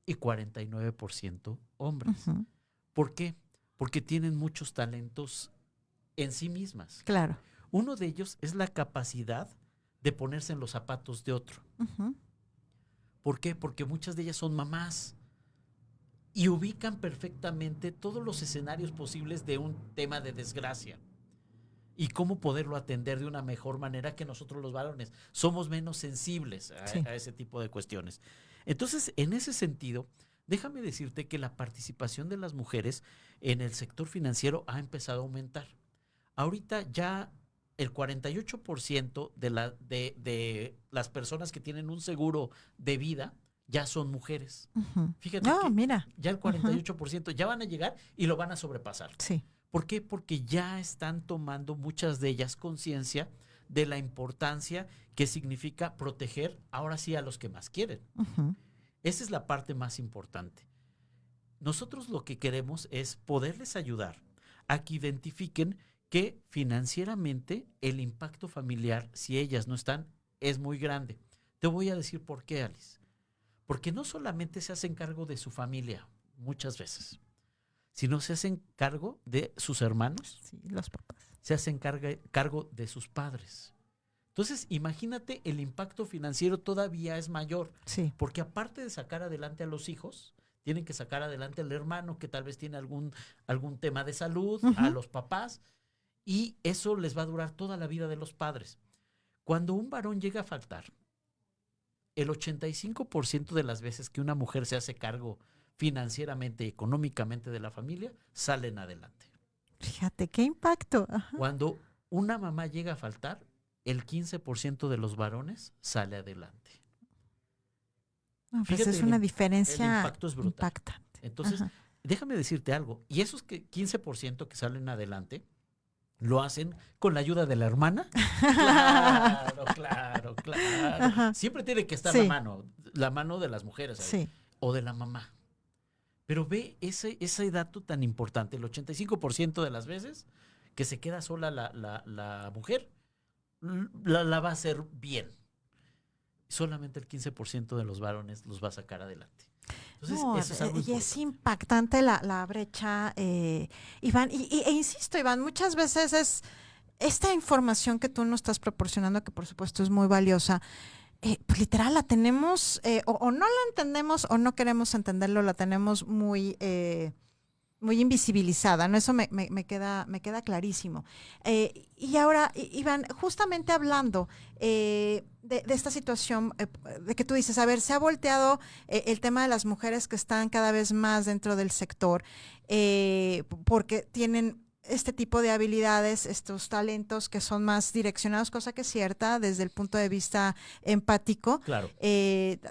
y 49% hombres. Uh-huh. ¿Por qué? Porque tienen muchos talentos en sí mismas. Claro. Uno de ellos es la capacidad de ponerse en los zapatos de otro. Uh-huh. ¿Por qué? Porque muchas de ellas son mamás y ubican perfectamente todos los escenarios posibles de un tema de desgracia y cómo poderlo atender de una mejor manera que nosotros los varones. Somos menos sensibles a ese tipo de cuestiones. Entonces, en ese sentido, déjame decirte que la participación de las mujeres en el sector financiero ha empezado a aumentar. Ahorita ya el 48% de las personas que tienen un seguro de vida ya son mujeres. Uh-huh. Fíjate No, que mira. ya el 48% ya van a llegar y lo van a sobrepasar. Sí. ¿Por qué? Porque ya están tomando muchas de ellas conciencia de la importancia que significa proteger ahora sí a los que más quieren. Ujú. Esa es la parte más importante. Nosotros lo que queremos es poderles ayudar a que identifiquen que financieramente el impacto familiar, si ellas no están, es muy grande. Te voy a decir por qué, Alice. Porque no solamente se hacen cargo de su familia, muchas veces, sino se hacen cargo de sus hermanos, Sí, los papás. se hacen cargo de sus padres. Entonces, imagínate, el impacto financiero todavía es mayor, Sí. porque aparte de sacar adelante a los hijos, tienen que sacar adelante al hermano que tal vez tiene algún tema de salud, a Ujú. los papás, y eso les va a durar toda la vida de los padres. Cuando un varón llega a faltar, el 85% de las veces que una mujer se hace cargo financieramente y económicamente de la familia, salen adelante. Fíjate, qué impacto. Ajá. Cuando una mamá llega a faltar, el 15% de los varones sale adelante. No, pues Fíjate, es una el diferencia impacto es brutal. impactante. Entonces, Ajá. déjame decirte algo. Y esos 15% que salen adelante, lo hacen con la ayuda de la hermana. Claro, claro, claro. Ajá. Siempre tiene que estar Sí. la mano de las mujeres ahí, Sí. o de la mamá. Pero ve ese dato tan importante, el 85% de las veces que se queda sola la mujer, la va a hacer bien. Solamente el 15% de los varones los va a sacar adelante. Entonces, No, eso es algo y es importante. impactante la brecha, Iván. E insisto, Iván, muchas veces es esta información que tú nos estás proporcionando, que por supuesto es muy valiosa, pues literal la tenemos, o no la entendemos o no queremos entenderlo, la tenemos muy invisibilizada, ¿no? Eso me queda clarísimo. Y ahora, Iván, justamente hablando de esta situación, de que tú dices, a ver, se ha volteado el tema de las mujeres que están cada vez más dentro del sector, porque tienen este tipo de habilidades, estos talentos que son más direccionados, cosa que es cierta desde el punto de vista empático, Claro.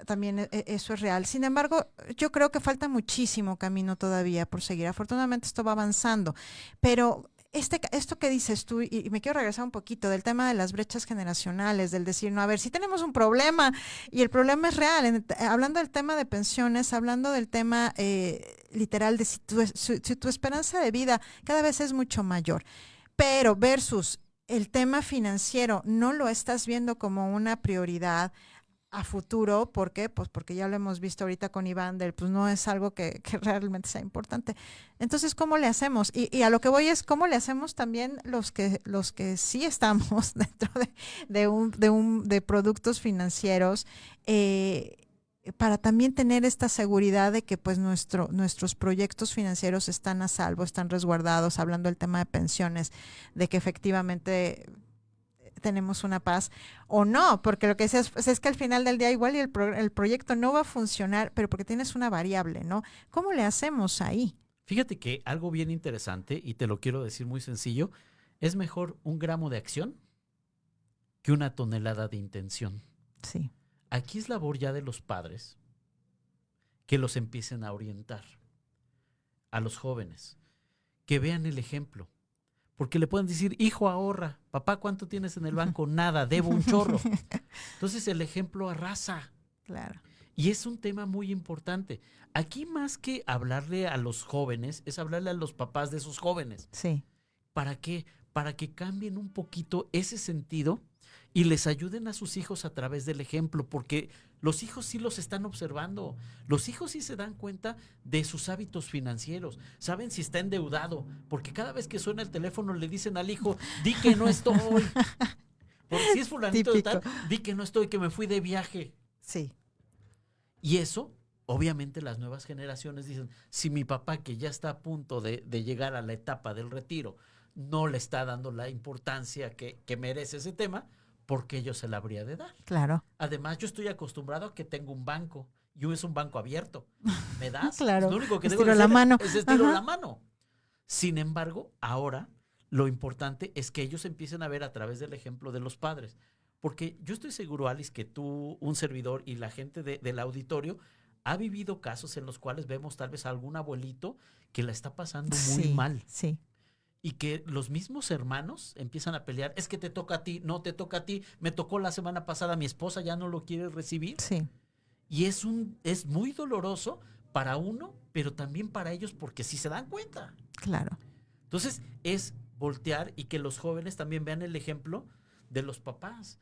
también eso es real. Sin embargo, yo creo que falta muchísimo camino todavía por seguir. Afortunadamente esto va avanzando, pero esto que dices tú, y me quiero regresar un poquito del tema de las brechas generacionales, del decir, no, a ver, si tenemos un problema y el problema es real, hablando del tema de pensiones, hablando del tema literal de si tu esperanza de vida cada vez es mucho mayor, pero versus el tema financiero, no lo estás viendo como una prioridad a futuro. ¿Por qué? Pues porque ya lo hemos visto ahorita con Iván, pues no es algo que realmente sea importante. Entonces, ¿cómo le hacemos? Y a lo que voy es, ¿cómo le hacemos también los que sí estamos dentro de productos financieros? Para también tener esta seguridad de que pues nuestros proyectos financieros están a salvo, están resguardados, hablando del tema de pensiones, de que efectivamente tenemos una paz o no, porque lo que decías pues, es que al final del día igual y el proyecto no va a funcionar, pero porque tienes una variable, ¿no? ¿Cómo le hacemos ahí? Fíjate que algo bien interesante, y te lo quiero decir muy sencillo, es mejor 1 gramo de acción que 1 tonelada de intención. Sí. Aquí es labor ya de los padres que los empiecen a orientar a los jóvenes, que vean el ejemplo. Porque le pueden decir, hijo, ahorra. Papá, ¿cuánto tienes en el banco? Nada, debo un chorro. Entonces el ejemplo arrasa. Claro. Y es un tema muy importante. Aquí más que hablarle a los jóvenes, es hablarle a los papás de esos jóvenes. Sí. ¿Para qué? Para que cambien un poquito ese sentido y les ayuden a sus hijos a través del ejemplo, porque los hijos sí los están observando. Los hijos sí se dan cuenta de sus hábitos financieros. Saben si está endeudado, porque cada vez que suena el teléfono le dicen al hijo, di que no estoy. Por si es fulanito de Típico. tal, di que no estoy, que me fui de viaje. Sí. Y eso, obviamente las nuevas generaciones dicen, si mi papá que ya está a punto de llegar a la etapa del retiro no le está dando la importancia que merece ese tema, ¿por qué yo se la habría de dar? Claro. Además, yo estoy acostumbrado a que tengo un banco y es un banco abierto. ¿Me das? Claro. Lo único que debo Estiro de la hacer mano. es estiro Ajá. la mano. Sin embargo, ahora lo importante es que ellos empiecen a ver a través del ejemplo de los padres. Porque yo estoy seguro, Alice, que tú, un servidor y la gente del auditorio ha vivido casos en los cuales vemos tal vez a algún abuelito que la está pasando muy Sí. mal. Sí. y que los mismos hermanos empiezan a pelear. Es que te toca a ti, no te toca a ti. Me tocó la semana pasada, mi esposa ya no lo quiere recibir. Sí, Y es muy doloroso para uno, pero también para ellos porque sí se dan cuenta. claro, Entonces es voltear y que los jóvenes también vean el ejemplo de los papás.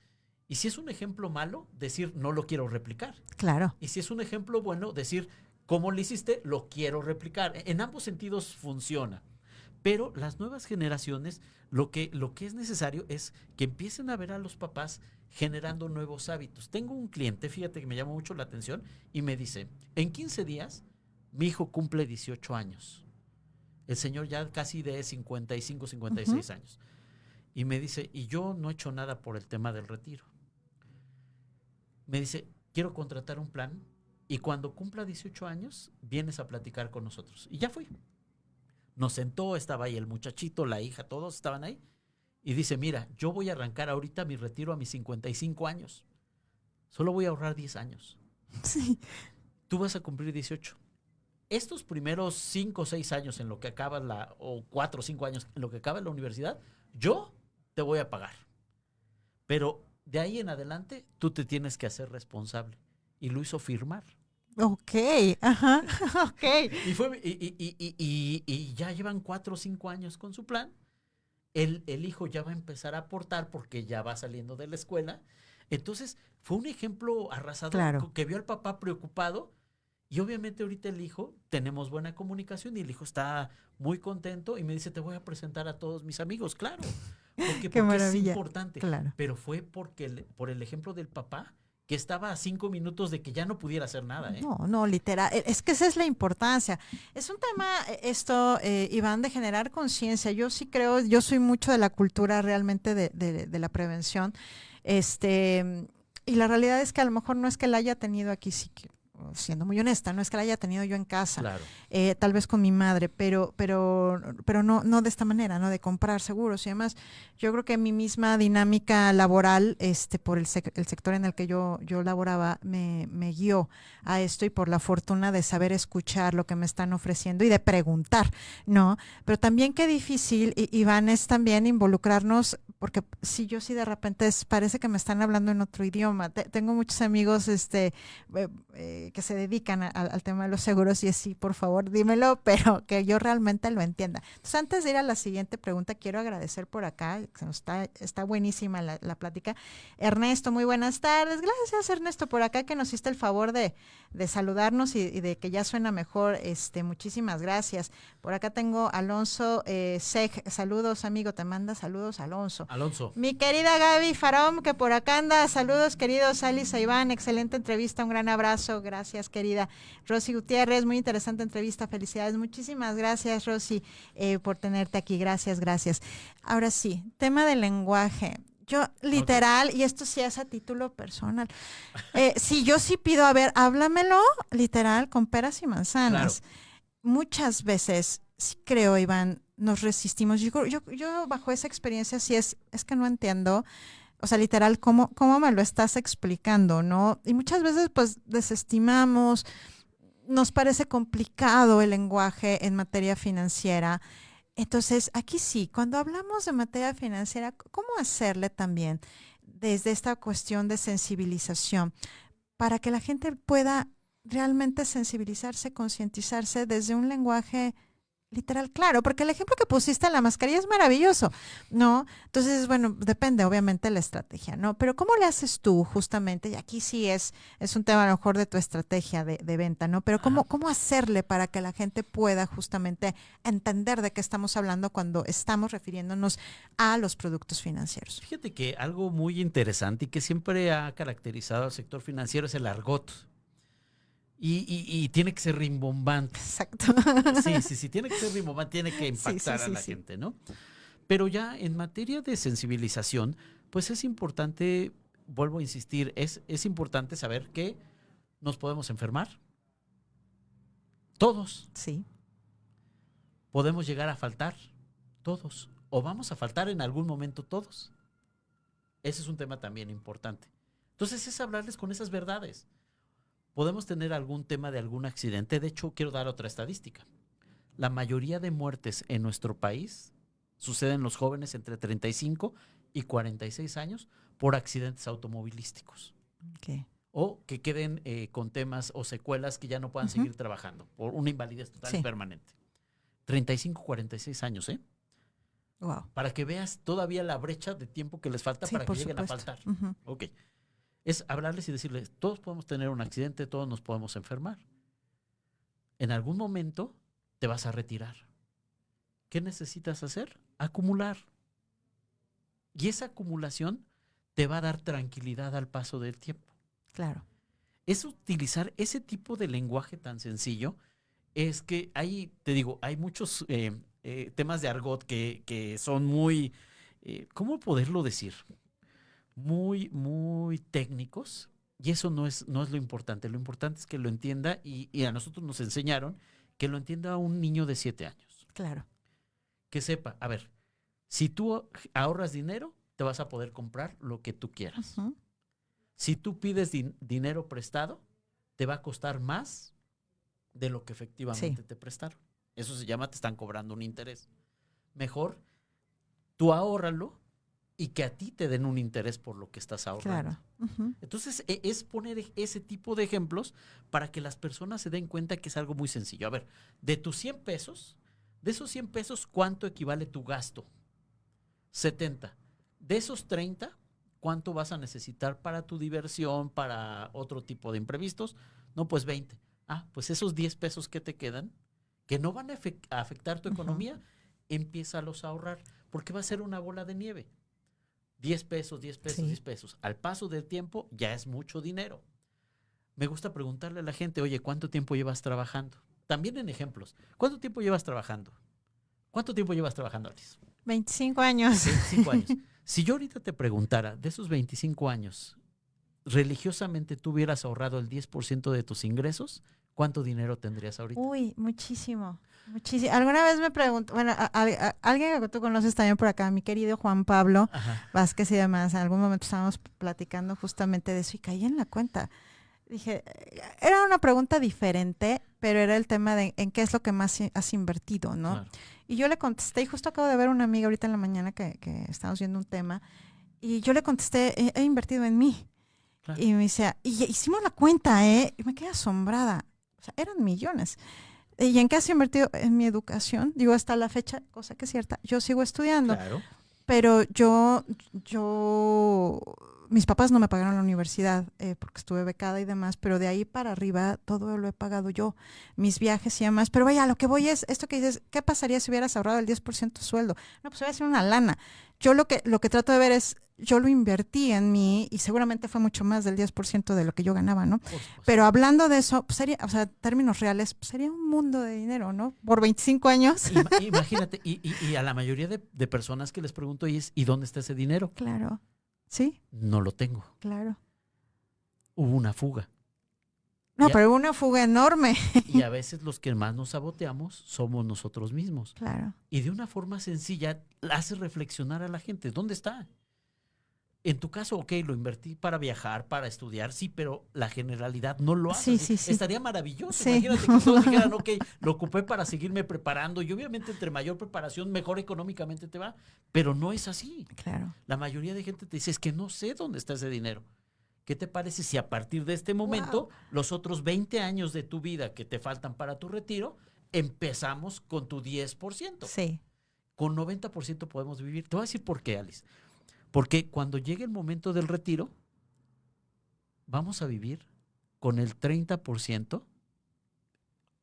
Y si es un ejemplo malo, decir no lo quiero replicar. claro. Y si es un ejemplo bueno, decir cómo lo hiciste, lo quiero replicar. En ambos sentidos funciona. Pero las nuevas generaciones, lo que es necesario es que empiecen a ver a los papás generando nuevos hábitos. Tengo un cliente, fíjate que me llamó mucho la atención, y me dice, en 15 días, mi hijo cumple 18 años. El señor ya casi de 55, 56 años. Y me dice, y yo no he hecho nada por el tema del retiro. Me dice, quiero contratar un plan y cuando cumpla 18 años, vienes a platicar con nosotros. Y ya fui. Nos sentó, estaba ahí el muchachito, la hija, todos estaban ahí. Y dice, mira, yo voy a arrancar ahorita mi retiro a mis 55 años. Solo voy a ahorrar 10 años. Sí, Tú vas a cumplir 18. Estos primeros 5 o 6 años en lo que acaba o 4 o 5 años en lo que acaba la universidad, yo te voy a pagar. Pero de ahí en adelante, tú te tienes que hacer responsable. Y lo hizo firmar. ok, ajá, ok. Y ya llevan 4 o 5 años con su plan. El hijo ya va a empezar a aportar porque ya va saliendo de la escuela. Entonces, fue un ejemplo arrasador Claro. que vio al papá preocupado. Y obviamente ahorita el hijo, tenemos buena comunicación y el hijo está muy contento y me dice, te voy a presentar a todos mis amigos, claro. Qué Porque es maravilla. importante. Claro. Pero fue por el ejemplo del papá que estaba a 5 minutos de que ya no pudiera hacer nada, ¿eh? No, no, literal. Es que esa es la importancia. Es un tema, esto, Iván, de generar conciencia. Yo sí creo, yo soy mucho de la cultura realmente de la prevención. Y la realidad es que a lo mejor no es que la haya tenido aquí, sí que, siendo muy honesta, no es que la haya tenido yo en casa, Claro. tal vez con mi madre, pero no, no de esta manera, ¿no? De comprar seguros y demás. Yo creo que mi misma dinámica laboral, por el sector en el que yo laboraba, me guió a esto y por la fortuna de saber escuchar lo que me están ofreciendo y de preguntar, ¿no? Pero también qué difícil, Iván, es también involucrarnos, porque si yo sí de repente parece que me están hablando en otro idioma. Tengo muchos amigos, que se dedican al tema de los seguros y así, por favor, dímelo, pero que yo realmente lo entienda. Entonces, antes de ir a la siguiente pregunta, quiero agradecer por acá, está buenísima la plática. Ernesto, muy buenas tardes. Gracias, Ernesto, por acá que nos hiciste el favor de saludarnos y de que ya suena mejor. Muchísimas gracias. Por acá tengo Alonso Sej. Saludos, amigo, te manda saludos, Alonso. Alonso. Mi querida Gaby Farón, que por acá anda. Saludos, queridos Alice, Iván. Excelente entrevista, un gran abrazo. Gracias, querida. Rosy Gutiérrez, muy interesante entrevista. Felicidades. Muchísimas gracias, Rosy, por tenerte aquí. Gracias, gracias. Ahora sí, tema del lenguaje. Yo literal, y esto sí es a título personal, si yo sí pido, a ver, háblamelo literal con peras y manzanas. Claro. Muchas veces, sí creo, Iván, nos resistimos. Yo bajo esa experiencia sí es que no entiendo, o sea, literal, cómo me lo estás explicando, ¿no? Y muchas veces pues desestimamos, nos parece complicado el lenguaje en materia financiera. Entonces, aquí sí, cuando hablamos de materia financiera, ¿cómo hacerle también desde esta cuestión de sensibilización para que la gente pueda realmente sensibilizarse, concientizarse desde un lenguaje literal claro? Porque el ejemplo que pusiste en la mascarilla es maravilloso, ¿no? Entonces, bueno, depende obviamente de la estrategia, ¿no? Pero ¿cómo le haces tú justamente? Y aquí sí es un tema a lo mejor de tu estrategia de venta, ¿no? Pero ¿cómo hacerle para que la gente pueda justamente entender de qué estamos hablando cuando estamos refiriéndonos a los productos financieros? Fíjate que algo muy interesante y que siempre ha caracterizado al sector financiero es el argot. Y tiene que ser rimbombante. Exacto. Sí, tiene que ser rimbombante, tiene que impactar a la Sí. gente, ¿no? Pero ya en materia de sensibilización, pues es importante, vuelvo a insistir, es importante saber que nos podemos enfermar. Todos. Sí. Podemos llegar a faltar. Todos. O vamos a faltar en algún momento todos. Ese es un tema también importante. Entonces es hablarles con esas verdades. Podemos tener algún tema de algún accidente. De hecho, quiero dar otra estadística. La mayoría de muertes en nuestro país sucede en los jóvenes entre 35 y 46 años por accidentes automovilísticos. Okay. O que queden con temas o secuelas que ya no puedan seguir trabajando por una invalidez total y permanente. 35, 46 años, ¿eh? Wow. Para que veas todavía la brecha de tiempo que les falta para que lleguen a faltar. Ok. Es hablarles y decirles, todos podemos tener un accidente, todos nos podemos enfermar. En algún momento te vas a retirar. ¿Qué necesitas hacer? Acumular. Y esa acumulación te va a dar tranquilidad al paso del tiempo. Claro. Es utilizar ese tipo de lenguaje tan sencillo. Es que hay, te digo, hay muchos temas de argot que son muy, ¿cómo poderlo decir? Muy, muy técnicos. Y eso no es lo importante. Lo importante es que lo entienda y a nosotros nos enseñaron que lo entienda un niño de 7 años. Claro. Que sepa, a ver, si tú ahorras dinero, te vas a poder comprar lo que tú quieras. Si tú pides dinero prestado, te va a costar más de lo que efectivamente te prestaron. Eso se llama, te están cobrando un interés. Mejor, tú ahórralo y que a ti te den un interés por lo que estás ahorrando. Claro. Entonces, es poner ese tipo de ejemplos para que las personas se den cuenta que es algo muy sencillo. A ver, de tus 100 pesos, de esos 100 pesos, ¿cuánto equivale tu gasto? 70. De esos 30, ¿cuánto vas a necesitar para tu diversión, para otro tipo de imprevistos? No, pues 20. Pues esos 10 pesos que te quedan, que no van a afectar tu economía, empiézalos a ahorrar, porque va a ser una bola de nieve. 10 pesos, 10 pesos, 10 pesos. Al paso del tiempo ya es mucho dinero. Me gusta preguntarle a la gente, oye, ¿cuánto tiempo llevas trabajando? También en ejemplos. ¿Cuánto tiempo llevas trabajando? ¿Cuánto tiempo llevas trabajando, Alice? 25 años. 25 años. Si yo ahorita te preguntara, de esos 25 años, religiosamente tú hubieras ahorrado el 10% de tus ingresos, ¿cuánto dinero tendrías ahorita? Uy, muchísimo. Muchísimo. Alguna vez me preguntó, bueno, alguien que tú conoces también por acá, mi querido Juan Pablo Vázquez y demás, en algún momento estábamos platicando justamente de eso y caí en la cuenta. Dije, era una pregunta diferente, pero era el tema de en qué es lo que más has invertido, ¿no? Claro. Y yo le contesté, y justo acabo de ver una amiga ahorita en la mañana que estábamos viendo un tema, y yo le contesté, he invertido en mí. Claro. Y me dice, y hicimos la cuenta, y me quedé asombrada. O sea, eran millones. ¿Y en qué has invertido? En mi educación. Digo, hasta la fecha, cosa que es cierta, yo sigo estudiando. Claro. Pero mis papás no me pagaron la universidad porque estuve becada y demás, pero de ahí para arriba todo lo he pagado yo, mis viajes y demás. Pero vaya, lo que voy es esto que dices, ¿qué pasaría si hubieras ahorrado el 10% de sueldo? No, pues hubiera sido una lana. Yo lo que trato de ver es, yo lo invertí en mí y seguramente fue mucho más del 10% de lo que yo ganaba, ¿no? Pero hablando de eso, pues sería, o sea, términos reales, pues sería un mundo de dinero, ¿no? Por 25 años. Imagínate, y a la mayoría de personas que les pregunto ¿y dónde está ese dinero? Claro. ¿Sí? No lo tengo. Claro. Hubo una fuga. No, pero hubo una fuga enorme. Y a veces los que más nos saboteamos somos nosotros mismos. Claro. Y de una forma sencilla hace reflexionar a la gente. ¿Dónde está? En tu caso, ok, lo invertí para viajar, para estudiar, sí, pero la generalidad no lo hace. Sí. Estaría maravilloso. Sí. Imagínate que todos dijeran, ok, lo ocupé para seguirme preparando y obviamente entre mayor preparación, mejor económicamente te va, pero no es así. Claro. La mayoría de gente te dice, es que no sé dónde está ese dinero. ¿Qué te parece si a partir de este momento, los otros 20 años de tu vida que te faltan para tu retiro, empezamos con tu 10%? Sí. Con 90% podemos vivir. Te voy a decir por qué, Alice. Porque cuando llegue el momento del retiro, vamos a vivir con el 30%,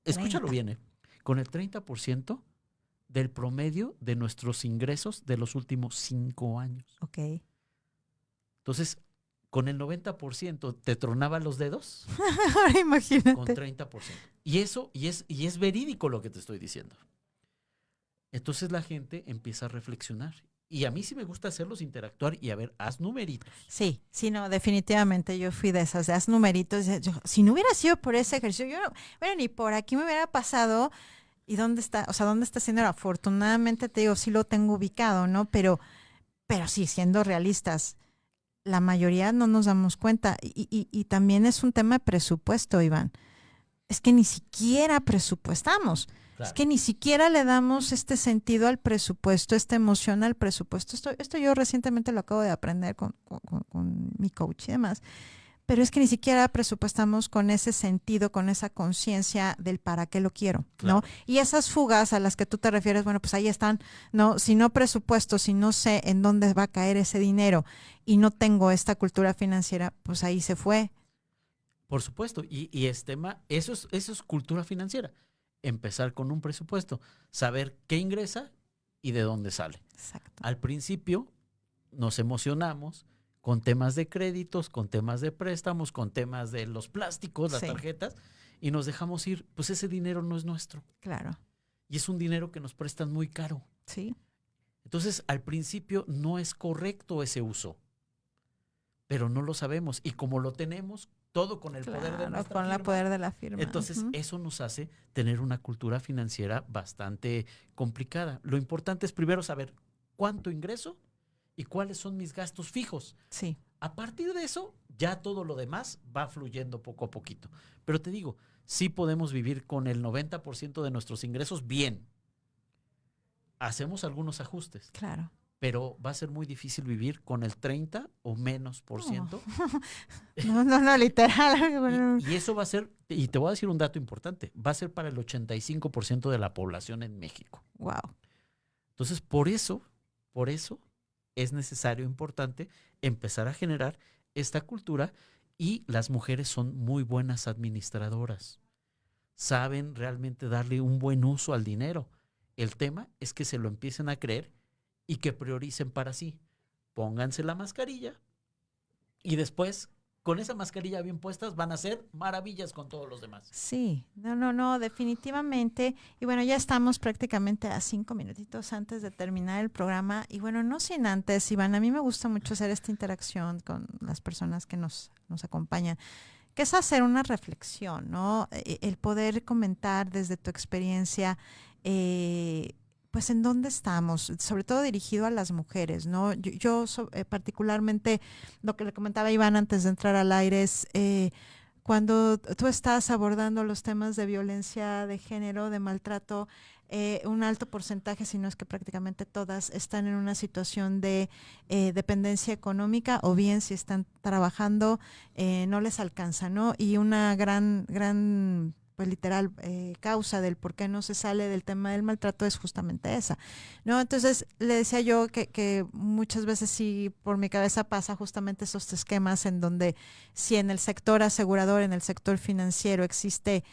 escúchalo bien, con el 30% del promedio de nuestros ingresos de los últimos 5 años. Ok. Entonces, con el 90% te tronaba los dedos. Ahora imagínate. Con 30%. Y eso, y es verídico lo que te estoy diciendo. Entonces la gente empieza a reflexionar. Y a mí sí me gusta hacerlos interactuar y a ver, haz numeritos. Sí, no, definitivamente yo fui de esas, de haz numeritos. Si no hubiera sido por ese ejercicio, ni por aquí me hubiera pasado. ¿Y dónde está? O sea, ¿dónde está haciendo? Afortunadamente te digo, sí lo tengo ubicado, ¿no? Pero sí, siendo realistas, la mayoría no nos damos cuenta. Y también es un tema de presupuesto, Iván. Es que ni siquiera presupuestamos. Claro. Es que ni siquiera le damos este sentido al presupuesto, esta emoción al presupuesto. Esto yo recientemente lo acabo de aprender con mi coach y demás. Pero es que ni siquiera presupuestamos con ese sentido, con esa conciencia del para qué lo quiero, ¿no? Claro. Y esas fugas a las que tú te refieres, bueno, pues ahí están, ¿no? Si no presupuesto, si no sé en dónde va a caer ese dinero y no tengo esta cultura financiera, pues ahí se fue. Por supuesto, y es tema, eso es cultura financiera. Empezar con un presupuesto, saber qué ingresa y de dónde sale. Exacto. Al principio nos emocionamos con temas de créditos, con temas de préstamos, con temas de los plásticos, las Sí. tarjetas, y nos dejamos ir, pues ese dinero no es nuestro. Claro. Y es un dinero que nos prestan muy caro. Sí. Entonces, al principio no es correcto ese uso, pero no lo sabemos. Y como lo tenemos, todo con el poder de Claro, nuestra con el firma, poder de la firma. entonces Ujú. eso nos hace tener una cultura financiera bastante complicada. Lo importante es primero saber cuánto ingreso y cuáles son mis gastos fijos. Sí. A partir de eso, ya todo lo demás va fluyendo poco a poquito. Pero te digo, sí podemos vivir con el 90% de nuestros ingresos bien. Hacemos algunos ajustes, Claro. pero va a ser muy difícil vivir con el 30 o menos por ciento. No, literal. Y eso va a ser, y te voy a decir un dato importante, va a ser para el 85% de la población en México. Wow. Entonces, por eso es necesario, importante, empezar a generar esta cultura y las mujeres son muy buenas administradoras. Saben realmente darle un buen uso al dinero. El tema es que se lo empiecen a creer y que prioricen para sí. Pónganse la mascarilla y después, con esa mascarilla bien puestas, van a hacer maravillas con todos los demás. Sí, no, definitivamente. Y bueno, ya estamos prácticamente a 5 minutitos antes de terminar el programa. Y bueno, no sin antes, Iván, a mí me gusta mucho hacer esta interacción con las personas que nos acompañan, que es hacer una reflexión, ¿no? El poder comentar desde tu experiencia, pues en dónde estamos, sobre todo dirigido a las mujeres, ¿no? Particularmente lo que le comentaba Iván antes de entrar al aire es cuando tú estás abordando los temas de violencia de género, de maltrato, un alto porcentaje, si no es que prácticamente todas, están en una situación de dependencia económica o bien si están trabajando no les alcanza, ¿no? Y una gran pues literal causa del por qué no se sale del tema del maltrato es justamente esa, ¿no? Entonces le decía yo que muchas veces sí por mi cabeza pasa justamente esos esquemas en donde si en el sector asegurador, en el sector financiero existe,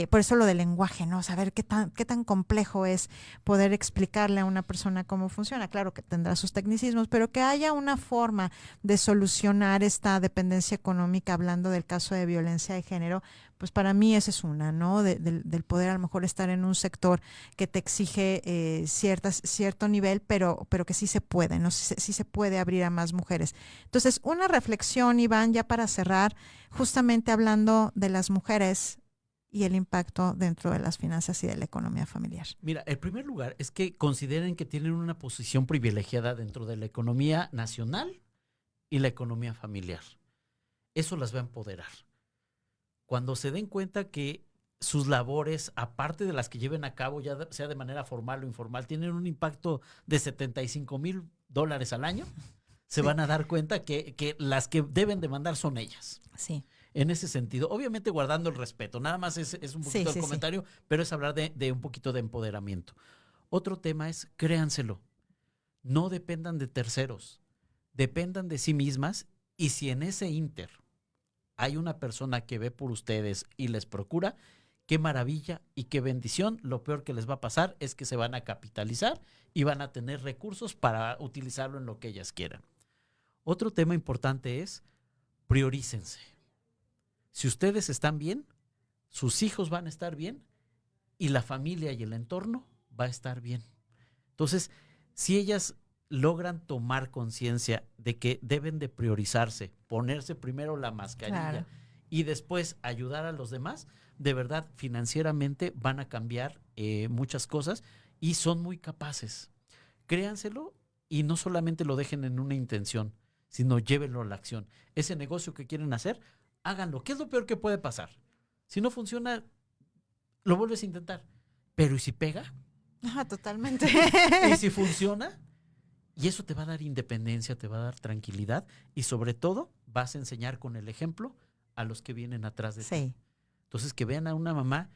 por eso lo del lenguaje, ¿no? Saber qué tan complejo es poder explicarle a una persona cómo funciona. Claro que tendrá sus tecnicismos, pero que haya una forma de solucionar esta dependencia económica, hablando del caso de violencia de género, pues para mí esa es una, ¿no? Del poder a lo mejor estar en un sector que te exige cierto nivel, pero que sí se puede, ¿no? Sí se puede abrir a más mujeres. Entonces, una reflexión, Iván, ya para cerrar, justamente hablando de las mujeres y el impacto dentro de las finanzas y de la economía familiar. Mira, el primer lugar es que consideren que tienen una posición privilegiada dentro de la economía nacional y la economía familiar. Eso las va a empoderar. Cuando se den cuenta que sus labores, aparte de las que lleven a cabo, ya sea de manera formal o informal, tienen un impacto de $75,000 al año, se van a dar cuenta que las que deben demandar son ellas. Sí. En ese sentido, obviamente guardando el respeto, nada más es un poquito el comentario, pero es hablar de un poquito de empoderamiento. Otro tema es créanselo, no dependan de terceros, dependan de sí mismas y si en ese inter hay una persona que ve por ustedes y les procura, qué maravilla y qué bendición. Lo peor que les va a pasar es que se van a capitalizar y van a tener recursos para utilizarlo en lo que ellas quieran. Otro tema importante es priorícense. Si ustedes están bien, sus hijos van a estar bien y la familia y el entorno va a estar bien. Entonces, si ellas logran tomar conciencia de que deben de priorizarse, ponerse primero la mascarilla y después ayudar a los demás, de verdad, financieramente van a cambiar muchas cosas y son muy capaces. Créanselo y no solamente lo dejen en una intención, sino llévenlo a la acción. Ese negocio que quieren hacer, háganlo. ¿Qué es lo peor que puede pasar? Si no funciona, lo vuelves a intentar. Pero ¿y si pega? Totalmente. ¿Y si funciona? Y eso te va a dar independencia, te va a dar tranquilidad y sobre todo vas a enseñar con el ejemplo a los que vienen atrás de ti. Entonces, que vean a una mamá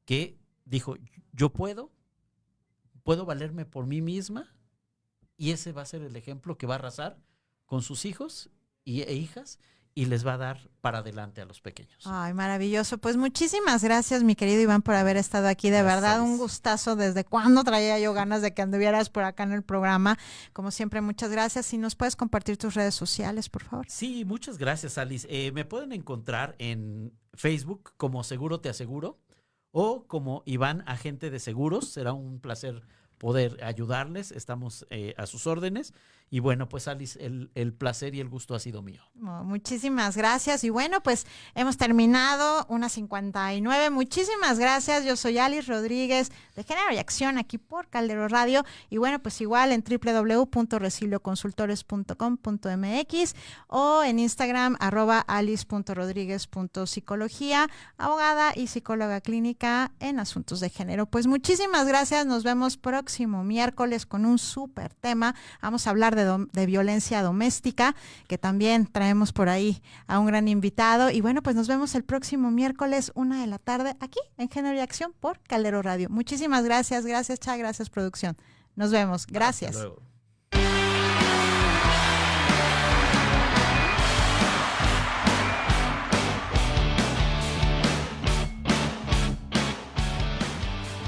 que dijo, yo puedo valerme por mí misma, y ese va a ser el ejemplo que va a arrasar con sus hijos e hijas y les va a dar para adelante a los pequeños. Ay, maravilloso. Pues muchísimas gracias, mi querido Iván, por haber estado aquí. De verdad, un gustazo. ¿Desde cuándo traía yo ganas de que anduvieras por acá en el programa? Como siempre, muchas gracias. Si nos puedes compartir tus redes sociales, por favor. Sí, muchas gracias, Alice. Me pueden encontrar en Facebook como Seguro Te Aseguro o como Iván, agente de seguros. Será un placer poder ayudarles. Estamos a sus órdenes. Y bueno, pues Alice, el placer y el gusto ha sido mío. Muchísimas gracias. Y bueno, pues hemos terminado una 59. Muchísimas gracias. Yo soy Alice Rodríguez de Género y Acción aquí por Caldero Radio. Y bueno, pues igual en www.resilioconsultores.com.mx o en Instagram @alice.rodriguez.psicología, abogada y psicóloga clínica en asuntos de género. Pues muchísimas gracias. Nos vemos próximo miércoles con un súper tema. Vamos a hablar de violencia doméstica, que también traemos por ahí a un gran invitado. Y bueno, pues nos vemos el próximo miércoles 1:00 p.m. aquí en Género y Acción por Caldero Radio. Muchísimas gracias. Gracias, Cha. Gracias, producción. Nos vemos. Gracias. Hasta luego.